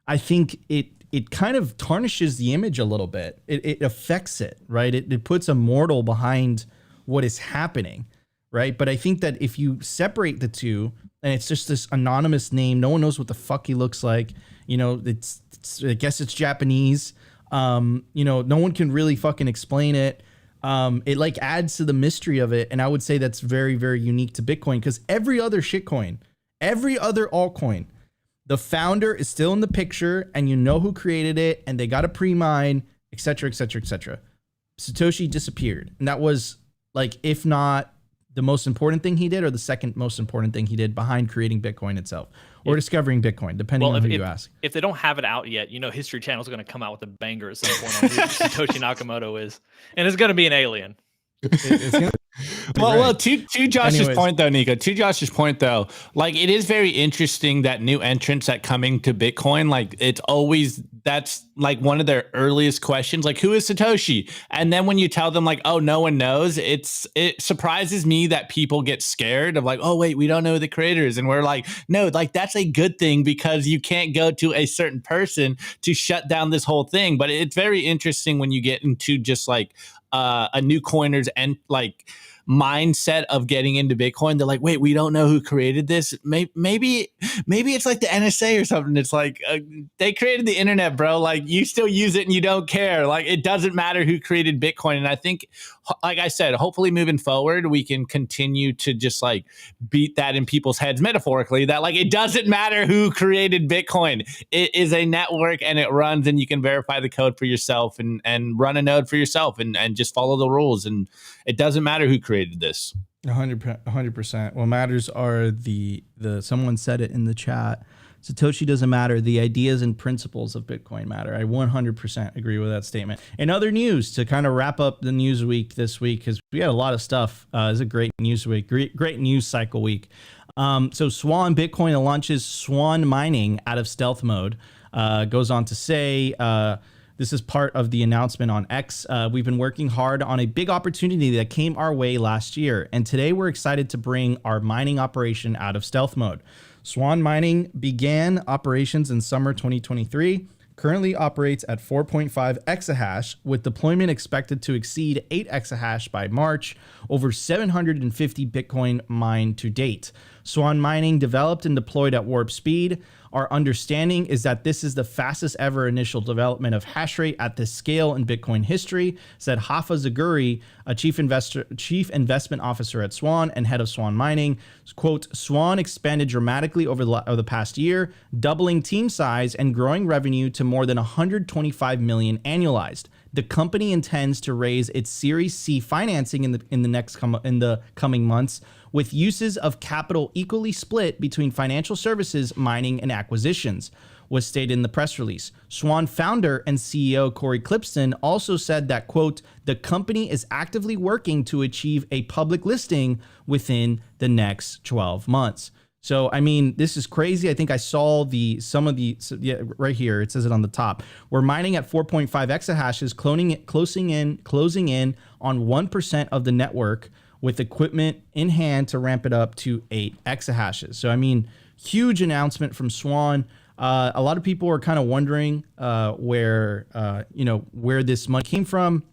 D: I think it kind of tarnishes the image a little bit. It affects it, right? It puts a mortal behind what is happening, right? But I think that if you separate the two and it's just this anonymous name, no one knows what the fuck he looks like. You know, it's I guess it's Japanese. You know, no one can really fucking explain it. It like adds to the mystery of it. And I would say that's very, very unique to Bitcoin, because every other shitcoin, every other altcoin, the founder is still in the picture and you know who created it and they got a pre-mine, et cetera, et cetera, et cetera. Satoshi disappeared. And that was like, if not the most important thing he did, or the second most important thing he did behind creating Bitcoin itself, or discovering Bitcoin, depending on who you ask.
F: If they don't have it out yet, you know, History Channel is going to come out with a banger at some point on who Satoshi Nakamoto is. And it's going to be an alien.
D: It's gonna
E: Well, to Josh's point though, Nico, to Josh's point though, like it is very interesting that new entrants that coming to Bitcoin, like it's always, that's like one of their earliest questions, like who is Satoshi? And then when you tell them like, oh, no one knows, it surprises me that people get scared of like, oh wait, we don't know who the creator is. And we're like, no, like that's a good thing, because you can't go to a certain person to shut down this whole thing. But it's very interesting when you get into just like a new coiners and like mindset of getting into Bitcoin. They're like, wait, we don't know who created this. Maybe it's like the NSA or something. It's like they created the internet, bro. Like you still use it and you don't care. Like it doesn't matter who created Bitcoin. And I think, like I said, hopefully moving forward, we can continue to just like beat that in people's heads metaphorically, that like it doesn't matter who created Bitcoin. It is a network and it runs, and you can verify the code for yourself and run a node for yourself and just follow the rules. And it doesn't matter who created this.
D: 100%. What matters are the someone said it in the chat. Satoshi doesn't matter. The ideas and principles of Bitcoin matter. I 100% agree with that statement. In other news, to kind of wrap up the news week this week, because we had a lot of stuff. It's a great news week, great news cycle week. So Swan Bitcoin launches Swan mining out of stealth mode. Goes on to say, this is part of the announcement on X. We've been working hard on a big opportunity that came our way last year, and today we're excited to bring our mining operation out of stealth mode. Swan Mining began operations in summer 2023, currently operates at 4.5 exahash, with deployment expected to exceed 8 exahash by March, over 750 Bitcoin mined to date. Swan Mining developed and deployed at warp speed. Our understanding is that this is the fastest ever initial development of hash rate at this scale in Bitcoin history, said Hafa Zaguri, a chief investment officer at Swan and head of Swan Mining. Quote, Swan expanded dramatically over the past year, doubling team size and growing revenue to more than 125 million annualized. The company intends to raise its Series C financing in the coming months, with uses of capital equally split between financial services, mining, and acquisitions, was stated in the press release. Swan founder and CEO Corey Clipston also said that, quote, the company is actively working to achieve a public listing within the next 12 months. So, I mean, this is crazy. I think I saw right here. It says it on the top. We're mining at 4.5 exahashes, closing in on 1% of the network with equipment in hand to ramp it up to 8 exahashes. So, I mean, huge announcement from Swan. A lot of people are kind of wondering where this money came from.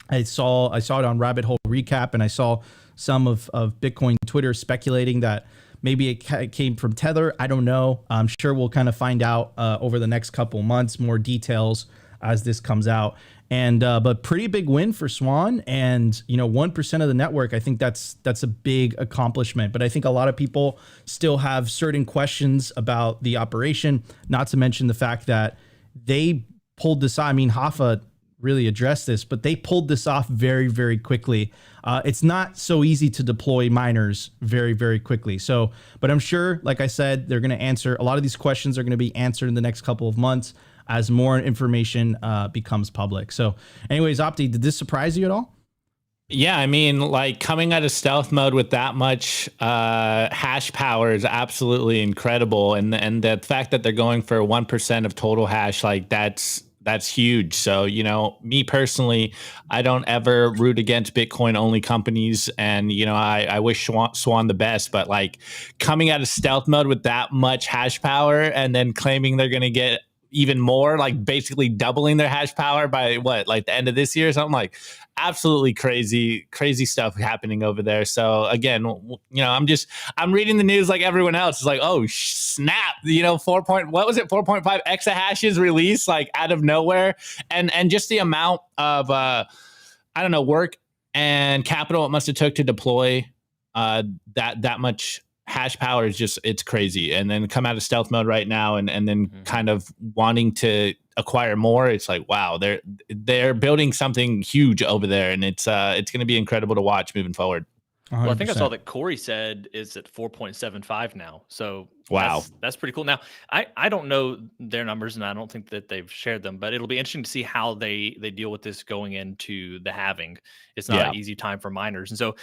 D: I saw it on Rabbit Hole Recap, and I saw some of Bitcoin Twitter speculating that maybe it came from Tether. I don't know. I'm sure we'll kind of find out over the next couple months, more details as this comes out. And but pretty big win for Swan, and 1% of the network. I think that's a big accomplishment. But I think a lot of people still have certain questions about the operation. Not to mention the fact that they pulled this. I mean, Hoffa really addressed this, but they pulled this off very, very quickly. It's not so easy to deploy miners very, very quickly. So, but I'm sure, like I said, they're going to answer a lot of these questions are going to be answered in the next couple of months as more information becomes public. So anyways, Opti, did this surprise you at all?
E: Yeah, I mean, like coming out of stealth mode with that much hash power is absolutely incredible. And the fact that they're going for 1% of total hash, like that's huge. So, me personally, I don't ever root against Bitcoin only companies. And, I wish Swan the best, but like coming out of stealth mode with that much hash power and then claiming they're going to get even more, like basically doubling their hash power by like the end of this year or something, like absolutely crazy stuff happening over there. So again, I'm reading the news like everyone else. It's like, oh snap, 4.5 exahashes release like out of nowhere, and just the amount of work and capital it must have took to deploy that much hash power is just, it's crazy. And then come out of stealth mode right now and then kind of wanting to acquire more. It's like, wow, they're building something huge over there, and it's going to be incredible to watch moving forward.
F: 100%. Well, I think I saw that Corey said is at 4.75 now. So
E: wow,
F: that's pretty cool. Now, I don't know their numbers, and I don't think that they've shared them, but it'll be interesting to see how they deal with this going into the halving. It's not an easy time for miners. And so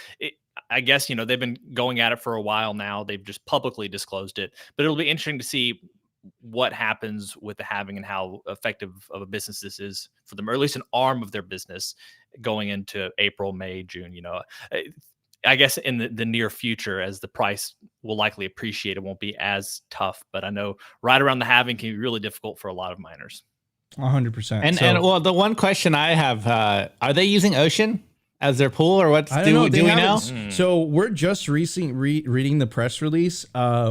F: I guess, they've been going at it for a while now. They've just publicly disclosed it, but it'll be interesting to see what happens with the halving and how effective of a business this is for them, or at least an arm of their business going into April, May, June. I guess in the near future, as the price will likely appreciate, it won't be as tough. But I know right around the halving can be really difficult for a lot of miners.
D: 100%.
E: And well, the one question I have, are they using Ocean as their pool, or what's do we know?
D: So we're just reading the press release.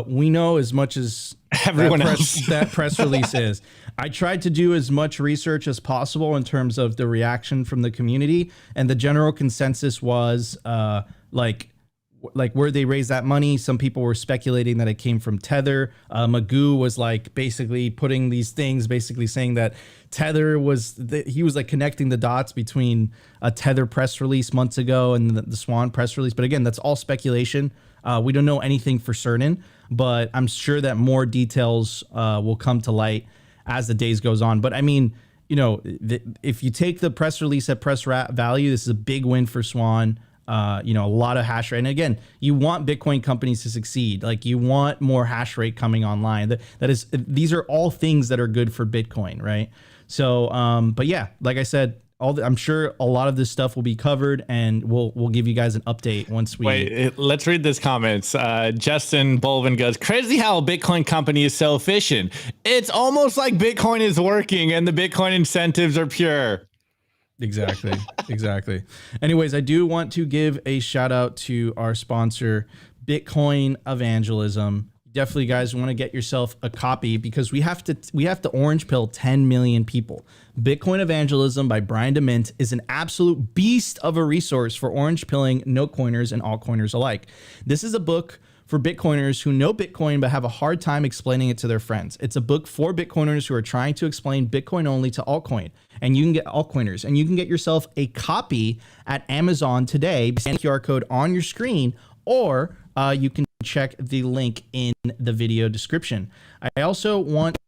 D: We know as much as
E: everyone else
D: that press release is. I tried to do as much research as possible in terms of the reaction from the community, and the general consensus was like where they raised that money. Some people were speculating that it came from Tether. Magoo was like basically putting these things, basically saying that Tether he was like connecting the dots between a Tether press release months ago and the Swan press release. But again, that's all speculation. We don't know anything for certain, but I'm sure that more details will come to light as the days goes on. But I mean, if you take the press release at press value, this is a big win for Swan. A lot of hash rate. And again, you want Bitcoin companies to succeed. Like you want more hash rate coming online. These are all things that are good for Bitcoin, right? So, but yeah, like I said, I'm sure a lot of this stuff will be covered, and we'll give you guys an update once we.
E: Wait, let's read this comments. Justin Bolvin goes, crazy how a Bitcoin company is so efficient. It's almost like Bitcoin is working and the Bitcoin incentives are pure.
D: Exactly. Anyways, I do want to give a shout out to our sponsor, Bitcoin Evangelism. Definitely, guys, want to get yourself a copy because we have to orange pill 10 million people. Bitcoin Evangelism by Brian DeMint is an absolute beast of a resource for orange pilling no coiners and altcoiners alike. This is a book for Bitcoiners who know Bitcoin but have a hard time explaining it to their friends. It's a book for Bitcoiners who are trying to explain Bitcoin only to altcoiners, and you can get yourself a copy at Amazon today. Scan the QR code on your screen, or you can check the link in the video description. I also want to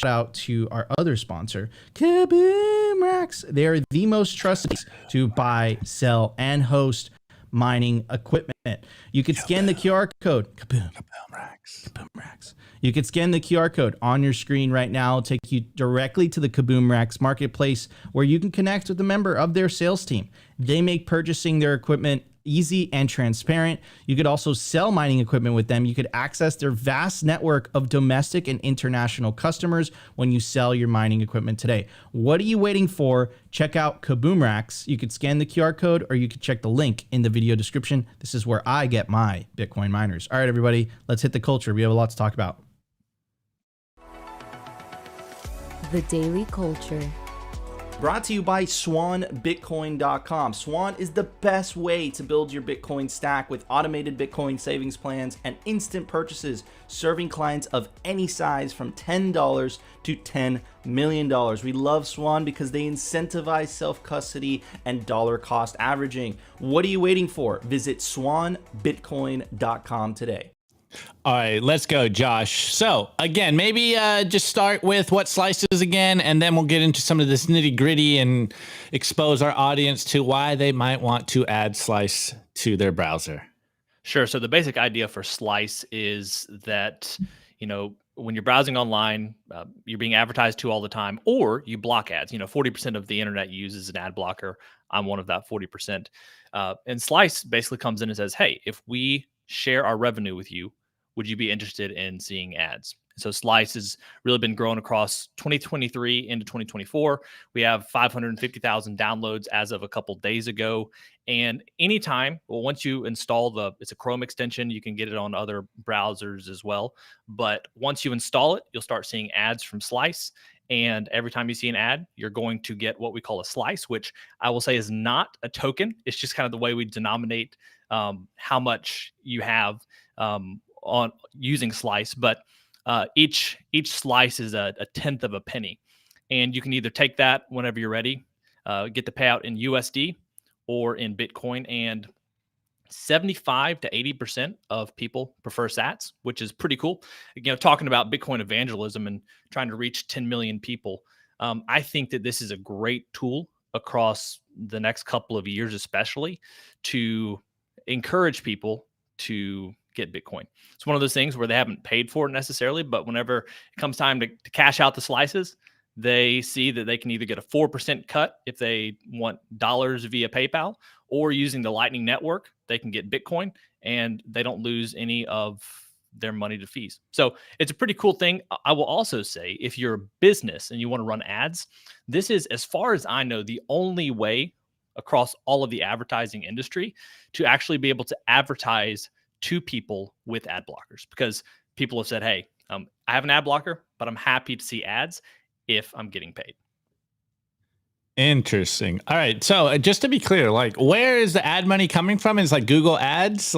D: shout out to our other sponsor, Kaboom Racks. They are the most trusted to buy, sell, and host mining equipment. You could scan the QR code. Kaboom. Kaboom racks. Kaboom racks. You could scan the QR code on your screen right now, take you directly to the Kaboom Racks marketplace where you can connect with a member of their sales team. They make purchasing their equipment easy and transparent. You could also sell mining equipment with them. You could access their vast network of domestic and international customers when you sell your mining equipment today. What are you waiting for? Check out Kaboom Racks. You could scan the QR code or you could check the link in the video description. This is where I get my Bitcoin miners. All right, everybody, let's hit the culture. We have a lot to talk about.
G: The Daily Culture.
D: Brought to you by SwanBitcoin.com. Swan is the best way to build your Bitcoin stack with automated Bitcoin savings plans and instant purchases, serving clients of any size from $10 to $10 million. We love Swan because they incentivize self-custody and dollar cost averaging. What are you waiting for? Visit SwanBitcoin.com today.
E: All right, let's go, Josh. So again, maybe just start with what Slice is again, and then we'll get into some of this nitty gritty and expose our audience to why they might want to add Slice to their browser.
F: Sure. So the basic idea for Slice is that, when you're browsing online, you're being advertised to all the time, or you block ads. 40% of the internet uses an ad blocker. I'm one of that 40%. And Slice basically comes in and says, hey, if we share our revenue with you, would you be interested in seeing ads? So Slice has really been growing across 2023 into 2024. We have 550,000 downloads as of a couple days ago. And anytime, once you install it's a Chrome extension, you can get it on other browsers as well. But once you install it, you'll start seeing ads from Slice. And every time you see an ad, you're going to get what we call a slice, which I will say is not a token. It's just kind of the way we denominate how much you have on using Slice, but each slice is a tenth of a penny, and you can either take that whenever you're ready, get the payout in USD or in Bitcoin, and 75 to 80% of people prefer Sats, which is pretty cool. Talking about Bitcoin evangelism and trying to reach 10 million people, I think that this is a great tool across the next couple of years, especially to encourage people to get Bitcoin. It's one of those things where they haven't paid for it necessarily, but whenever it comes time to cash out the slices, they see that they can either get a 4% cut if they want dollars via PayPal, or using the Lightning Network, they can get Bitcoin and they don't lose any of their money to fees. So it's a pretty cool thing. I will also say, if you're a business and you want to run ads, this is, as far as I know, the only way across all of the advertising industry to actually be able to advertise to people with ad blockers, because people have said, hey, I have an ad blocker, but I'm happy to see ads if I'm getting paid.
E: Interesting. All right. So just to be clear, where is the ad money coming from? Is Google ads?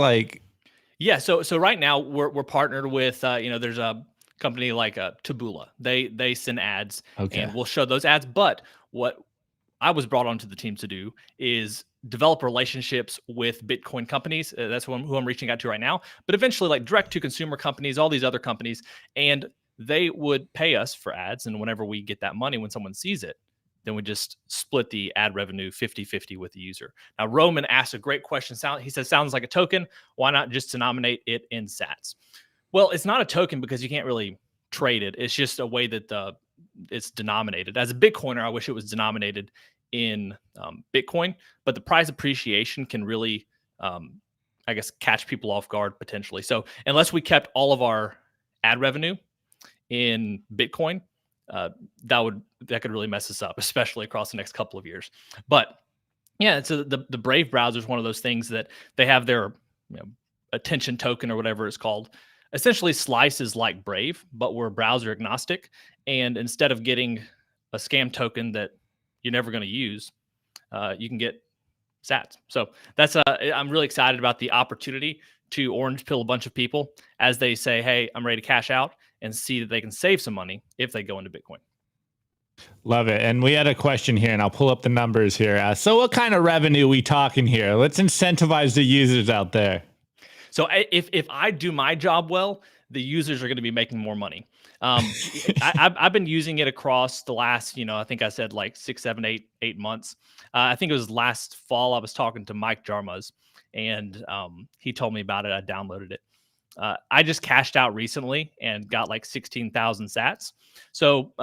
F: Yeah. So right now we're partnered with, there's a company like Taboola. They send ads, and we'll show those ads. But what I was brought onto the team to do is develop relationships with Bitcoin companies. That's who I'm reaching out to right now. But eventually, direct to consumer companies, all these other companies, and they would pay us for ads. And whenever we get that money, when someone sees it, then we just split the ad revenue 50-50 with the user. Now, Roman asked a great question. He says, sounds like a token. Why not just denominate it in Sats? Well, it's not a token because you can't really trade it. It's just a way that it's denominated. As a Bitcoiner, I wish it was denominated in Bitcoin, but the price appreciation can really, catch people off guard potentially. So unless we kept all of our ad revenue in Bitcoin, that could really mess us up, especially across the next couple of years. But yeah, so the Brave browser is one of those things that they have their attention token or whatever it's called. Essentially, Slice is like Brave, but we're browser agnostic. And instead of getting a scam token that you're never going to use, you can get Sats. So that's I'm really excited about the opportunity to orange pill a bunch of people as they say, hey, I'm ready to cash out, and see that they can save some money if they go into Bitcoin.
E: Love it. And we had a question here, and I'll pull up the numbers here. So what kind of revenue are we talking here? Let's incentivize the users out there.
F: So if I do my job well, the users are going to be making more money. I've been using it across the last, I think I said like 6, 7, 8 months. I think it was last fall. I was talking to Mike Jarmuz, and he told me about it. I downloaded it. I just cashed out recently and got like 16,000 sats. So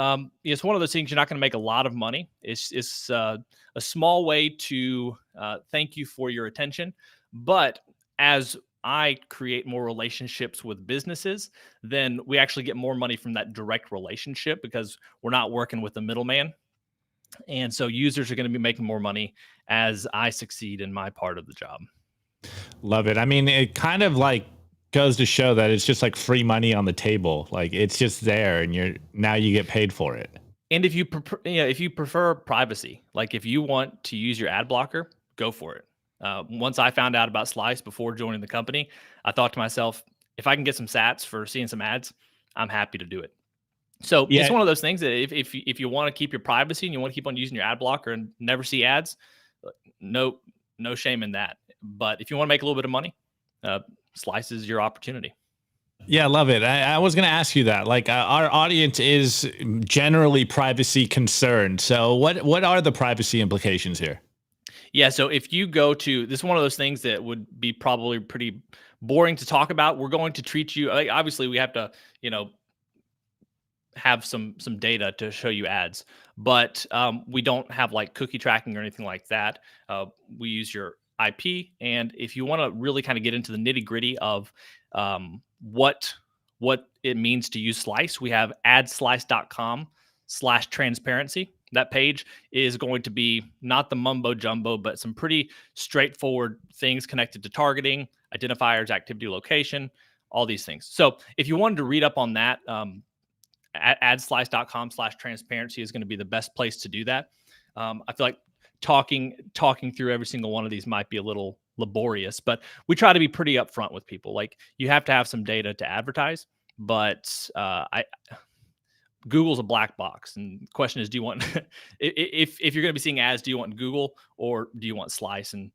F: it's one of those things you're not going to make a lot of money. It's a small way to thank you for your attention. But as I create more relationships with businesses, then we actually get more money from that direct relationship because we're not working with the middleman. And so users are going to be making more money as I succeed in my part of the job.
E: Love it. I mean, it kind of like goes to show that it's just like free money on the table. Like it's just there and you get paid for it.
F: And if you prefer privacy, like if you want to use your ad blocker, go for it. Once I found out about Slice before joining the company, I thought to myself, if I can get some sats for seeing some ads, I'm happy to do it. So it's one of those things that if you want to keep your privacy and you want to keep on using your ad blocker and never see ads, no shame in that. But if you want to make a little bit of money, Slice is your opportunity.
E: Yeah, I love it. I was going to ask you that. Like our audience is generally privacy concerned. So what are the privacy implications here?
F: Yeah, so if you go to this is one of those things that would be probably pretty boring to talk about. We're going to treat you obviously we have to, have some data to show you ads, but we don't have like cookie tracking or anything like that. We use your IP, and if you want to really kind of get into the nitty gritty of what it means to use Slice, we have adslice.com/transparency. That page is going to be not the mumbo jumbo, but some pretty straightforward things connected to targeting, identifiers, activity location, all these things. So if you wanted to read up on that, adslice.com/transparency is going to be the best place to do that. I feel like talking through every single one of these might be a little laborious, but we try to be pretty upfront with people. Like you have to have some data to advertise, but Google's a black box. And the question is, do you want, if you're going to be seeing ads, do you want Google or do you want Slice? And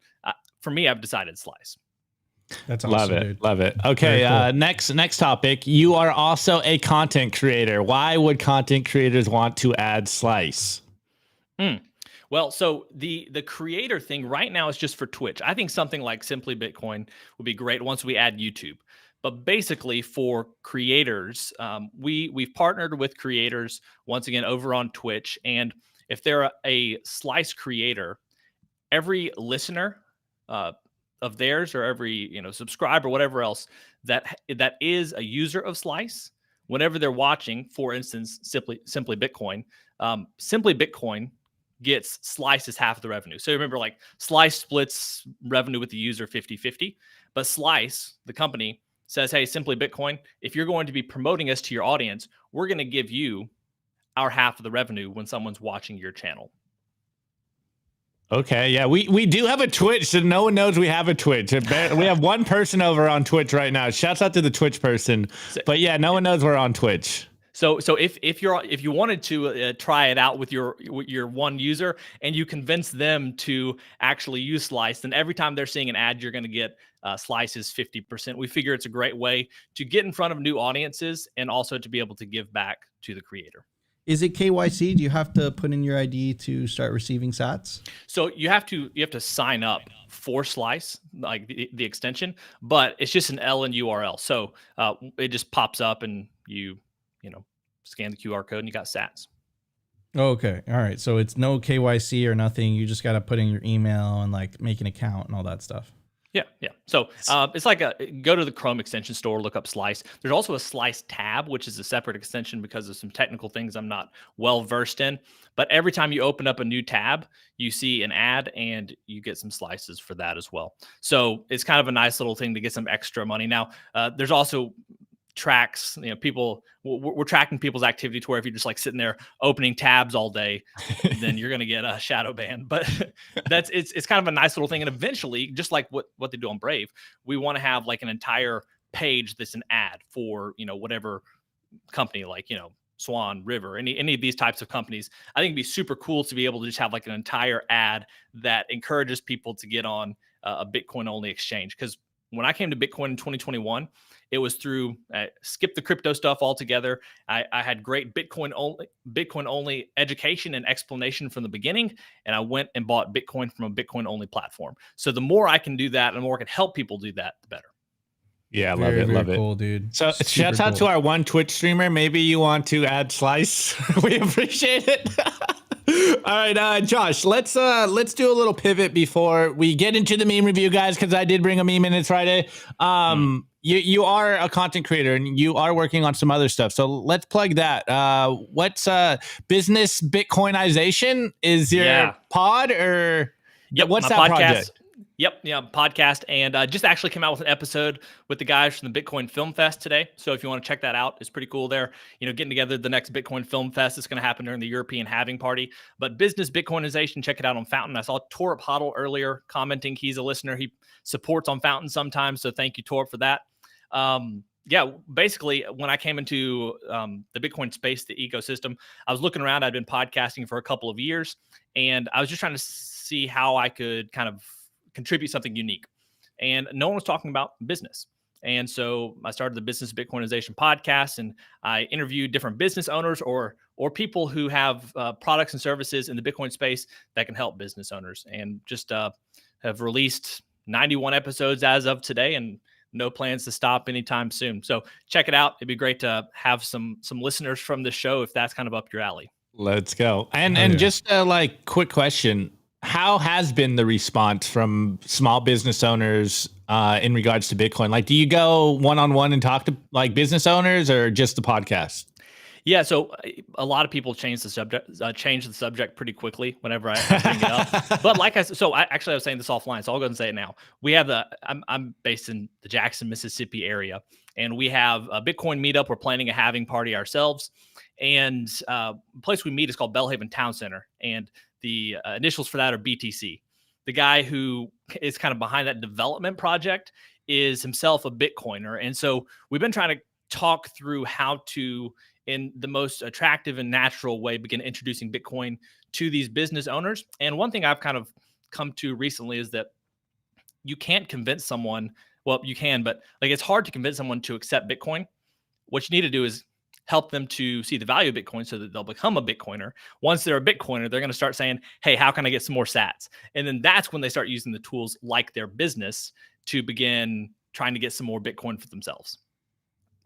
F: for me, I've decided Slice.
B: That's awesome,
E: love it,
B: dude.
E: love it. Okay, cool. Next topic. You are also a content creator. Why would content creators want to add Slice?
F: Well, so the creator thing right now is just for Twitch. I think something like Simply Bitcoin would be great once we add YouTube. But basically for creators, we've partnered with creators once again over on Twitch. And if they're a Slice creator, every listener of theirs or every subscriber, whatever else that is a user of Slice, whenever they're watching, for instance, Simply Bitcoin, Simply Bitcoin gets Slice as half of the revenue. So remember, like Slice splits revenue with the user 50-50, but Slice, the company, says, hey, Simply Bitcoin, if you're going to be promoting us to your audience, we're going to give you our half of the revenue when someone's watching your channel.
E: Okay, yeah, we do have a Twitch, so no one knows we have a Twitch. We have one person over on Twitch right now. Shouts out to the Twitch person, but yeah, no one knows we're on Twitch.
F: So if you wanted to try it out with your one user and you convince them to actually use Slice, then every time they're seeing an ad, you're going to get Slice's 50%. We figure it's a great way to get in front of new audiences and also to be able to give back to the creator.
D: Is it KYC? Do you have to put in your ID to start receiving sats?
F: So you have to sign up for Slice, like the extension, but it's just an LN URL. So it just pops up and you scan the QR code and you got sats.
D: Okay. All right. So it's no KYC or nothing. You just got to put in your email and like make an account and all that stuff.
F: Yeah. So it's like go to the Chrome extension store, look up Slice. There's also a Slice tab, which is a separate extension because of some technical things I'm not well versed in. But every time you open up a new tab, you see an ad and you get some slices for that as well. So it's kind of a nice little thing to get some extra money. Now, there's also tracks, we're tracking people's activity to where if you're just like sitting there opening tabs all day, then you're going to get a shadow ban. But it's kind of a nice little thing. And eventually, just like what they do on Brave, we want to have like an entire page that's an ad for, whatever company, like, Swan, River, any of these types of companies. I think it'd be super cool to be able to just have like an entire ad that encourages people to get on a Bitcoin only exchange. Because when I came to Bitcoin in 2021, it was through skip the crypto stuff altogether. I had great Bitcoin only education and explanation from the beginning, and I went and bought Bitcoin from a Bitcoin only platform. So the more I can do that, and the more I can help people do that, the better.
E: Yeah, love it.
D: Very cool, dude.
E: So shouts out to our one Twitch streamer. Maybe you want to add Slice. We appreciate it. All right, Josh, let's do a little pivot before we get into the meme review, guys, because I did bring a meme in. It's Friday. You are a content creator and you are working on some other stuff. So let's plug that. What's Business Bitcoinization is your pod, or what's that
F: podcast
E: project?
F: Podcast, and just actually came out with an episode with the guys from the Bitcoin Film Fest today. So if you want to check that out, it's pretty cool there. Getting together the next Bitcoin Film Fest is going to happen during the European halving party. But Business Bitcoinization, check it out on Fountain. I saw Torp Hoddle earlier commenting. He's a listener. He supports on Fountain sometimes. So thank you, Torp, for that. Basically, when I came into the Bitcoin space, the ecosystem, I was looking around. I'd been podcasting for a couple of years, and I was just trying to see how I could kind of contribute something unique, and no one was talking about business. And so I started the Business Bitcoinization podcast, and I interviewed different business owners or people who have products and services in the Bitcoin space that can help business owners, and just have released 91 episodes as of today, and no plans to stop anytime soon. So check it out. It'd be great to have some listeners from the show if that's kind of up your alley.
E: Let's go. And just quick question. How has been the response from small business owners in regards to Bitcoin? Like, do you go one-on-one and talk to business owners, or just the podcast?
F: Yeah, so a lot of people change the subject pretty quickly whenever I bring it up. But I was saying this offline, so I'll go and say it now. We have I'm based in the Jackson, Mississippi area, and we have a Bitcoin meetup. We're planning a halving party ourselves, and the place we meet is called Bellhaven Town Center, and the initials for that are BTC. The guy who is kind of behind that development project is himself a Bitcoiner. And so we've been trying to talk through how to, in the most attractive and natural way, begin introducing Bitcoin to these business owners. And one thing I've kind of come to recently is that you can't convince someone, well, you can, but it's hard to convince someone to accept Bitcoin. What you need to do is help them to see the value of Bitcoin so that they'll become a Bitcoiner. Once they're a Bitcoiner, they're going to start saying, hey, how can I get some more sats? And then that's when they start using the tools like their business to begin trying to get some more Bitcoin for themselves.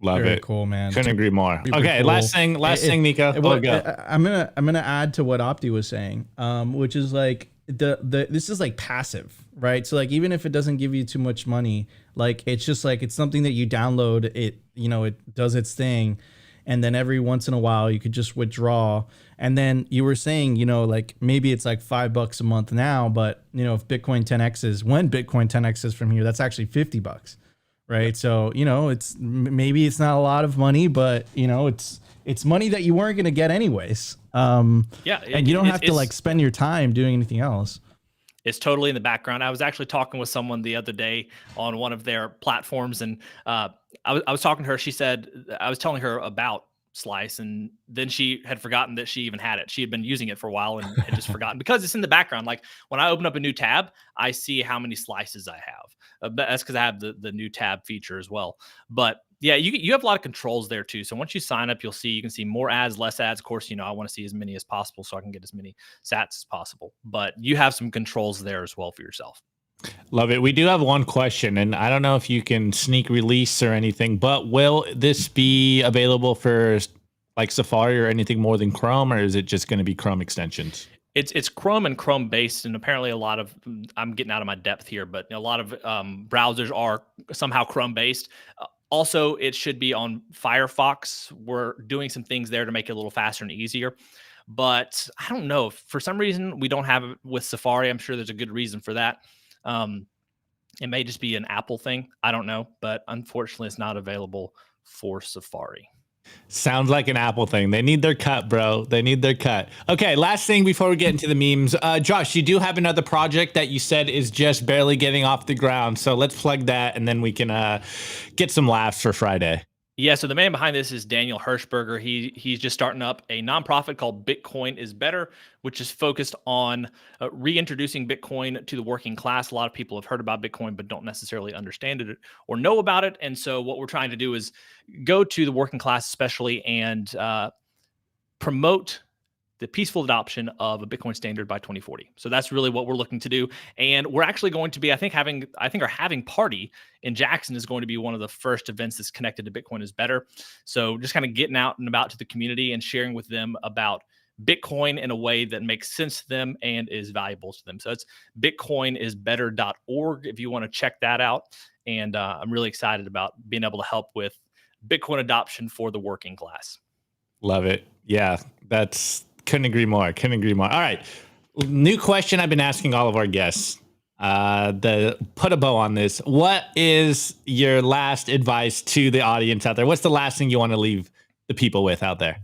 E: Love
D: Very
E: it.
D: Cool, man.
E: Couldn't agree more.
D: Super
E: okay,
D: cool.
E: last thing, Nico.
D: I'm gonna add to what Opti was saying, which is this is passive, right? So even if it doesn't give you too much money, it's just it's something that you download. It does its thing. And then every once in a while you could just withdraw. And then you were saying, maybe it's $5 a month now, but if Bitcoin 10X's from here, that's actually $50, right? So, it's not a lot of money, but it's money that you weren't going to get anyways. And you don't have to spend your time doing anything else.
F: It's totally in the background. I was actually talking with someone the other day on one of their platforms, and I was talking to her. She said, I was telling her about Slice, and then she had forgotten that she even had it. She had been using it for a while and had just forgotten because it's in the background. When I open up a new tab, I see how many slices I have. That's because I have the new tab feature as well. But yeah, you have a lot of controls there too. So once you sign up, you can see more ads, less ads. Of course, I want to see as many as possible so I can get as many sats as possible. But you have some controls there as well for yourself.
E: Love it. We do have one question, and I don't know if you can sneak release or anything, but will this be available for Safari or anything more than Chrome, or is it just going to be Chrome extensions?
F: It's Chrome and Chrome based, and apparently I'm getting out of my depth here, but a lot of browsers are somehow Chrome based. Also, it should be on Firefox. We're doing some things there to make it a little faster and easier. But I don't know. For some reason, we don't have it with Safari. I'm sure there's a good reason for that. It may just be an Apple thing. I don't know. But unfortunately, it's not available for Safari.
E: Sounds like an Apple thing. They need their cut, bro. They need their cut. Okay, last thing before we get into the memes. Josh, you do have another project that you said is just barely getting off the ground. So let's plug that, and then we can get some laughs for Friday.
F: Yeah, so the man behind this is Daniel Hirschberger. He's just starting up a nonprofit called Bitcoin is Better, which is focused on reintroducing Bitcoin to the working class. A lot of people have heard about Bitcoin but don't necessarily understand it or know about it. And so what we're trying to do is go to the working class especially and promote the peaceful adoption of a Bitcoin standard by 2040. So that's really what we're looking to do. And we're actually going to be, I think our having party in Jackson is going to be one of the first events that's connected to Bitcoin is Better. So just kind of getting out and about to the community and sharing with them about Bitcoin in a way that makes sense to them and is valuable to them. So it's bitcoinisbetter.org if you want to check that out. And I'm really excited about being able to help with Bitcoin adoption for the working class.
E: Love it. Yeah, couldn't agree more. All right. New question I've been asking all of our guests. Put a bow on this. What is your last advice to the audience out there? What's the last thing you want to leave the people with out there?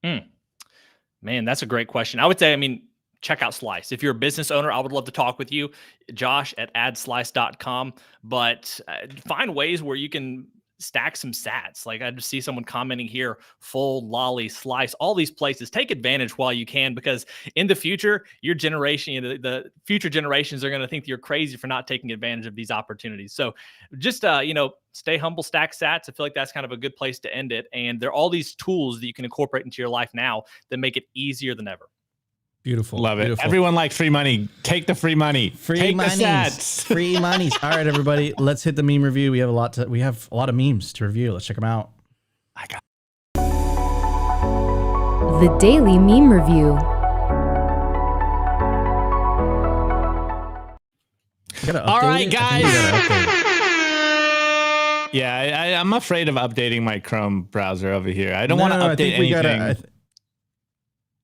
F: Man, that's a great question. I would say, check out Slice. If you're a business owner, I would love to talk with you, Josh at addslice.com. But find ways where you can stack some sats. Like I just see someone commenting here, Fold, Lolly, Slice, all these places. Take advantage while you can, because in the future, your generation, the future generations are going to think you're crazy for not taking advantage of these opportunities. So just, stay humble, stack sats. I feel like that's kind of a good place to end it. And there are all these tools that you can incorporate into your life now that make it easier than ever.
D: Beautiful.
E: Love it.
D: Beautiful.
E: Everyone likes free money. Take the free money.
D: Free monies. Free monies. All right, everybody. Let's hit the meme review. We have a lot of memes to review. Let's check them out.
G: The Daily Meme Review.
E: All right, guys. Yeah, I'm afraid of updating my Chrome browser over here. I don't want to update anything.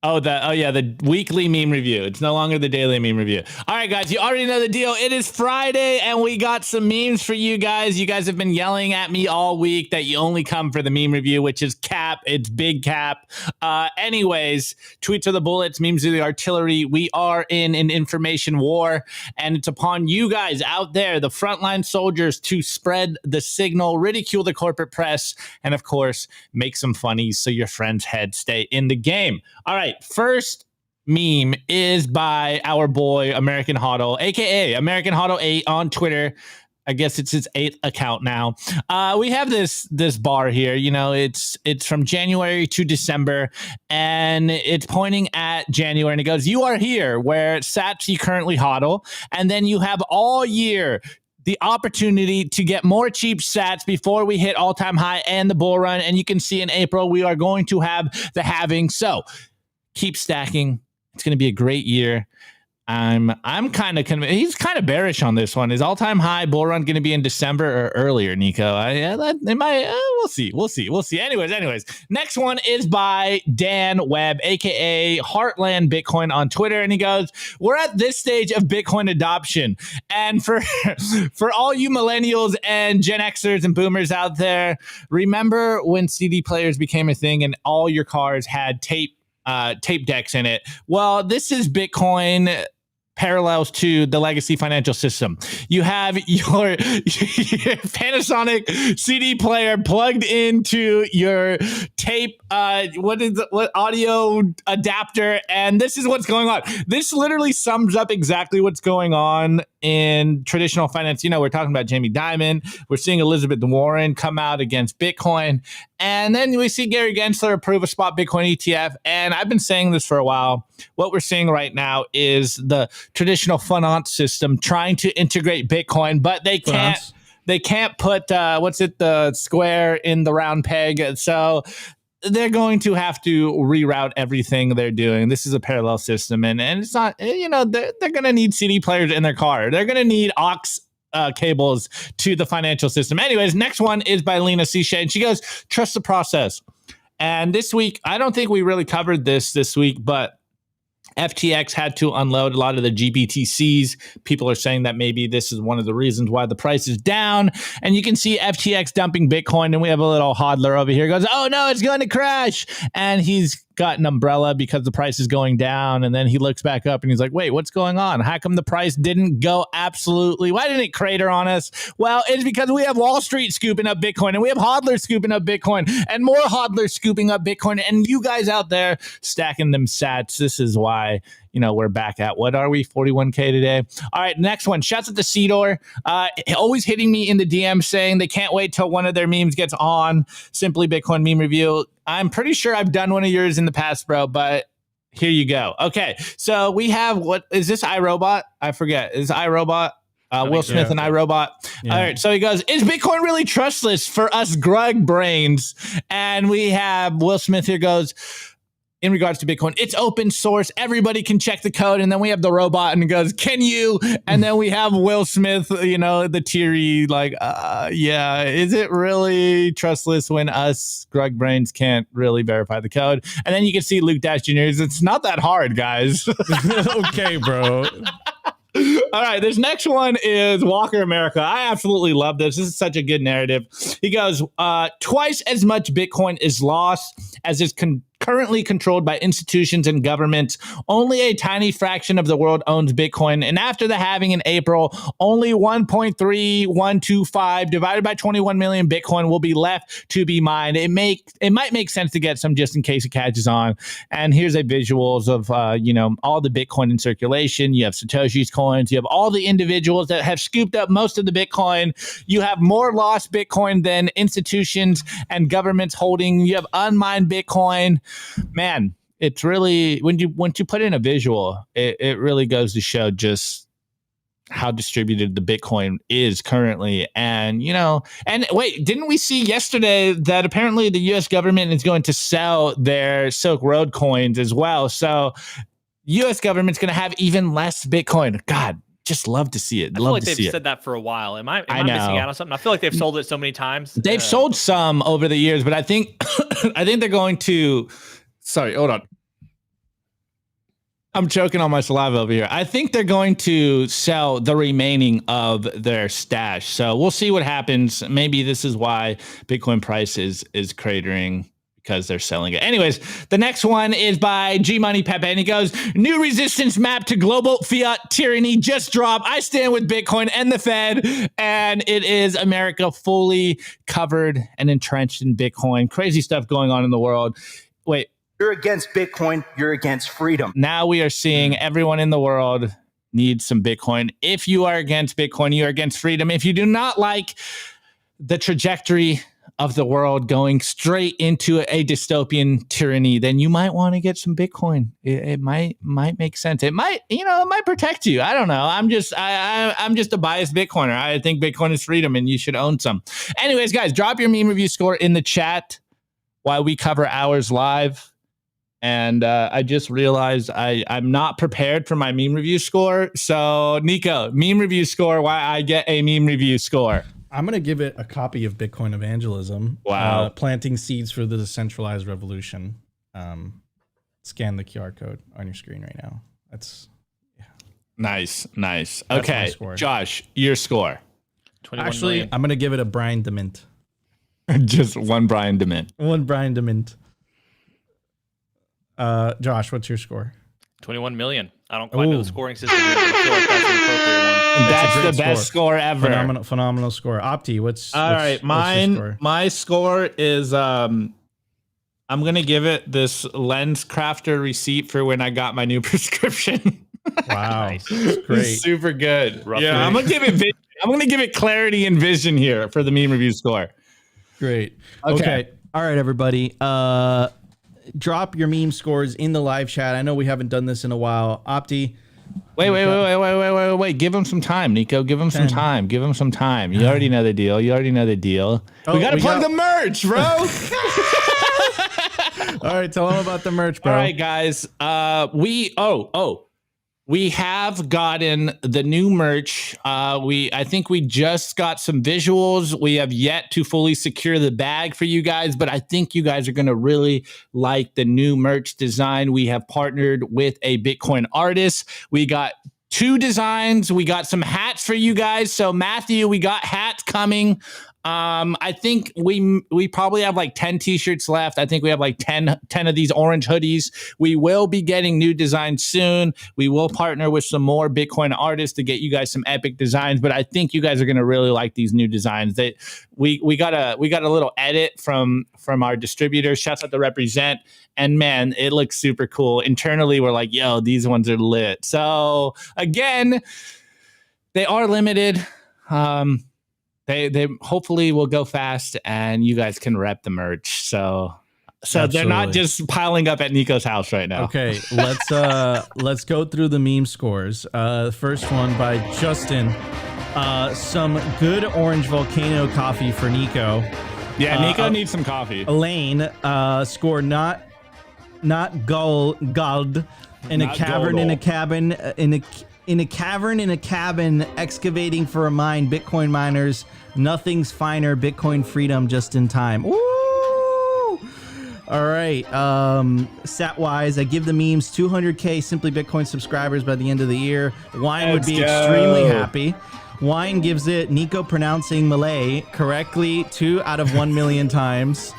E: The weekly meme review. It's no longer the daily meme review. All right, guys, you already know the deal. It is Friday, and we got some memes for you guys. You guys have been yelling at me all week that you only come for the meme review, which is cap. It's big cap. Anyways, tweets are the bullets, memes are the artillery. We are in an information war, and it's upon you guys out there, the frontline soldiers, to spread the signal, ridicule the corporate press, and, of course, make some funnies so your friends' heads stay in the game. All right. First meme is by our boy American Hodl, aka American Hodl 8 on Twitter. I guess it's his 8th account now. We have this bar here. It's from January to December, and it's pointing at January, and it goes, "You are here where sats you currently hodl, and then you have all year the opportunity to get more cheap sats before we hit all-time high and the bull run." And you can see in April we are going to have the halving. So keep stacking. It's going to be a great year. I'm kind of he's kind of bearish on this one. Is all-time high bull run going to be in December or earlier, Nico? We'll see. Anyways, next one is by Dan Webb, aka Heartland Bitcoin on Twitter, and he goes, "We're at this stage of Bitcoin adoption, and for all you millennials and Gen Xers and boomers out there, remember when CD players became a thing and all your cars had tape decks in it? Well, this is Bitcoin parallels to the legacy financial system. You have your Panasonic CD player plugged into your tape what audio adapter, and this is what's going on. This literally sums up exactly what's going on in traditional finance. We're talking about Jamie Dimon. We're seeing Elizabeth Warren come out against Bitcoin. And then we see Gary Gensler approve a spot Bitcoin ETF. And I've been saying this for a while. What we're seeing right now is the traditional finance system trying to integrate Bitcoin, but they can't. They can't put the square in the round peg. So they're going to have to reroute everything they're doing. This is a parallel system, and it's not. They're going to need CD players in their car. They're going to need aux cables to the financial system. Anyways, next one is by Lena Sichet, and she goes, "Trust the process." And this week, I don't think we really covered this week, but FTX had to unload a lot of the GBTCs. People are saying that maybe this is one of the reasons why the price is down. And you can see FTX dumping Bitcoin, and we have a little hodler over here who goes, "Oh no, it's going to crash." And he's got an umbrella because the price is going down, and then he looks back up and he's like, wait, what's going on? How come the price didn't go absolutely? Why didn't it crater on us? Well, it's because we have Wall Street scooping up Bitcoin, and we have hodlers scooping up Bitcoin, and more hodlers scooping up Bitcoin, and you guys out there stacking them sats. This is why, we're back at, what are we, 41K today? All right, next one. Shouts at the Cedar. Always hitting me in the DM saying they can't wait till one of their memes gets on Simply Bitcoin Meme Review. I'm pretty sure I've done one of yours in the past, bro, but here you go. Okay, so we have, what is this, iRobot? I forget. Is iRobot? Will Smith and iRobot. Yeah. All right, so he goes, is Bitcoin really trustless for us grug brains? And we have Will Smith here goes, in regards to Bitcoin, it's open source. Everybody can check the code. And then we have the robot and it goes, can you? And then we have Will Smith, the teary, like, yeah, is it really trustless when us grug brains can't really verify the code? And then you can see Luke Dash Jr. It's not that hard, guys.
D: Okay, bro.
E: All right, this next one is Walker America. I absolutely love this. This is such a good narrative. He goes, twice as much Bitcoin is lost as is currently controlled by institutions and governments. Only a tiny fraction of the world owns Bitcoin. And after the halving in April, only 1.3125 divided by 21 million Bitcoin will be left to be mined. It might make sense to get some just in case it catches on. And here's a visuals of, all the Bitcoin in circulation. You have Satoshi's coins. You have all the individuals that have scooped up most of the Bitcoin. You have more lost Bitcoin than institutions and governments holding. You have unmined Bitcoin. Man, it's really, when you put in a visual, it really goes to show just how distributed the Bitcoin is currently. And, and wait, didn't we see yesterday that apparently the US government is going to sell their Silk Road coins as well? So US government's going to have even less Bitcoin. God, just love to see it.
F: I feel like they've said that for a while. Am I missing out on something? I feel like they've sold it so many times.
E: They've sold some over the years, but I think they're going to. Sorry, hold on. I'm choking on my saliva over here. I think they're going to sell the remaining of their stash. So we'll see what happens. Maybe this is why Bitcoin price is cratering, because they're selling it. Anyways, the next one is by G Money Pepe, and he goes, new resistance map to global fiat tyranny just dropped. I stand with Bitcoin and the Fed, and it is America fully covered and entrenched in Bitcoin. Crazy stuff going on in the world. Wait.
C: You're against Bitcoin. You're against freedom.
E: Now we are seeing everyone in the world needs some Bitcoin. If you are against Bitcoin, you are against freedom. If you do not like the trajectory of the world going straight into a dystopian tyranny, then you might want to get some Bitcoin. It might make sense. It might protect you. I don't know. I'm just a biased Bitcoiner. I think Bitcoin is freedom and you should own some. Anyways, guys, drop your meme review score in the chat while we cover ours live. And I just realized I'm not prepared for my meme review score. So Nico, meme review score, why I get a meme review score.
D: I'm going to give it a copy of Bitcoin Evangelism.
E: Wow.
D: Planting seeds for the decentralized revolution. Scan the QR code on your screen right now. That's
E: nice.
D: That's
E: okay, Josh, your score.
D: Actually, million. I'm going to give it a Brian DeMint.
E: Just one Brian DeMint.
D: One Brian DeMint. Josh, what's your score?
F: 21 million. I don't quite know the scoring system yet, but I feel like that's the appropriate one.
E: That's the best score ever.
D: Phenomenal score. Opti, what's
E: my score is I'm gonna give it this Lens Crafter receipt for when I got my new prescription.
D: Wow.
F: Nice.
D: Great.
E: Super good. I'm gonna give it clarity and vision here for the meme review score.
D: Great. Okay. All right, everybody. Drop your meme scores in the live chat. I know we haven't done this in a while. Opti.
E: Wait. Give him some time, Nico. Give him some time. You already know the deal. We got to plug the merch, bro.
D: All right. Tell them about the merch, bro.
E: All right, guys. We have gotten the new merch. I think we just got some visuals. We have yet to fully secure the bag for you guys, but I think you guys are going to really like the new merch design. We have partnered with a Bitcoin artist. We got 2 designs. We got some hats for you guys. So Matthew, we got hats coming. I think we probably have like 10 t-shirts left. I think we have like 10 of these orange hoodies. We will be getting new designs soon. We will partner with some more Bitcoin artists to get you guys some epic designs, but I think you guys are going to really like these new designs. That we got a little edit from our distributors. Shouts out to Represent, and man, it looks super cool. Internally, we're like, yo, these ones are lit. So again, they are limited. They hopefully will go fast, and you guys can rep the merch. So Absolutely. They're not just piling up at Nico's house right now.
D: Okay, let's go through the meme scores. First one by Justin. Some good orange volcano coffee for Nico.
E: Yeah, Nico needs some coffee.
D: Elaine scored not gold in a cavern in a cabin in a cabin excavating for a mine. Bitcoin miners, nothing's finer. Bitcoin freedom just in time. Woo! All right. Stat wise, I give the memes 200K Simply Bitcoin subscribers by the end of the year. Wine would be extremely happy. Wine gives it Nico pronouncing Malay correctly 2 out of 1 million times.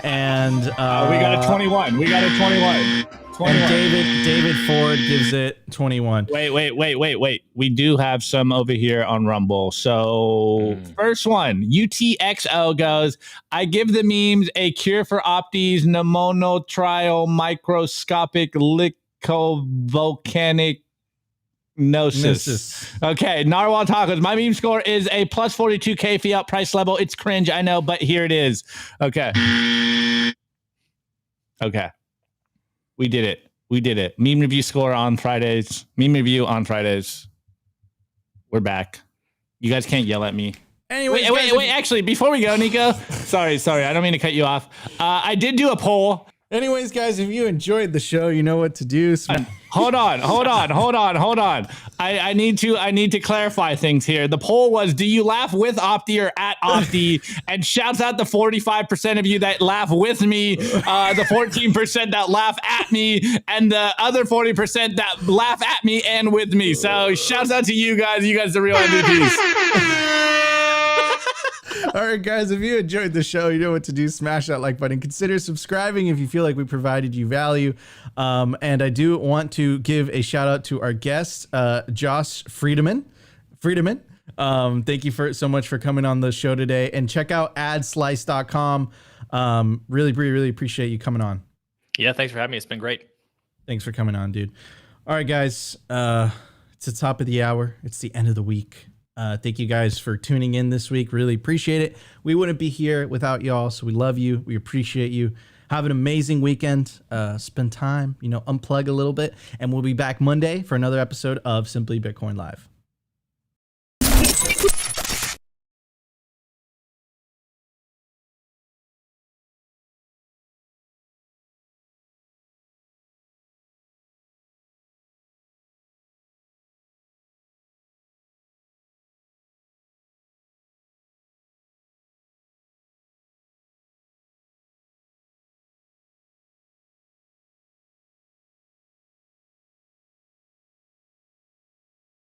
D: And we
E: got a 21. We got a 21.
D: And David Ford gives it 21.
E: Wait. We do have some over here on Rumble. So first one, UTXO goes, I give the memes a cure for Opti's pneumonotrial microscopic licovolcanic Gnosis. Okay, Narwhal Tacos. My meme score is a plus 42K fiat price level. It's cringe, I know, but here it is. Okay. We did it. Meme review score on Fridays. Meme review on Fridays. We're back. You guys can't yell at me.
D: Anyway,
E: wait. Actually, before we go, Nico. Sorry. I don't mean to cut you off. I did do a poll.
D: Anyways, guys, if you enjoyed the show, you know what to do.
E: Hold on. I need to clarify things here. The poll was, do you laugh with Opti or at Opti? And shouts out the 45% of you that laugh with me, the 14% that laugh at me, and the other 40% that laugh at me and with me. So shouts out to you guys. You guys are the real MVPs.
D: All right, guys, if you enjoyed the show, you know what to do. Smash that like button. Consider subscribing if you feel like we provided you value. And I do want to give a shout out to our guest, Josh Friedemann. Thank you so much for coming on the show today. And check out adslice.com. Really appreciate you coming on.
F: Yeah, thanks for having me. It's been great.
D: Thanks for coming on, dude. All right, guys. It's the top of the hour. It's the end of the week. Thank you guys for tuning in this week. Really appreciate it. We wouldn't be here without y'all, so we love you. We appreciate you. Have an amazing weekend. Spend time, unplug a little bit, and we'll be back Monday for another episode of Simply Bitcoin Live.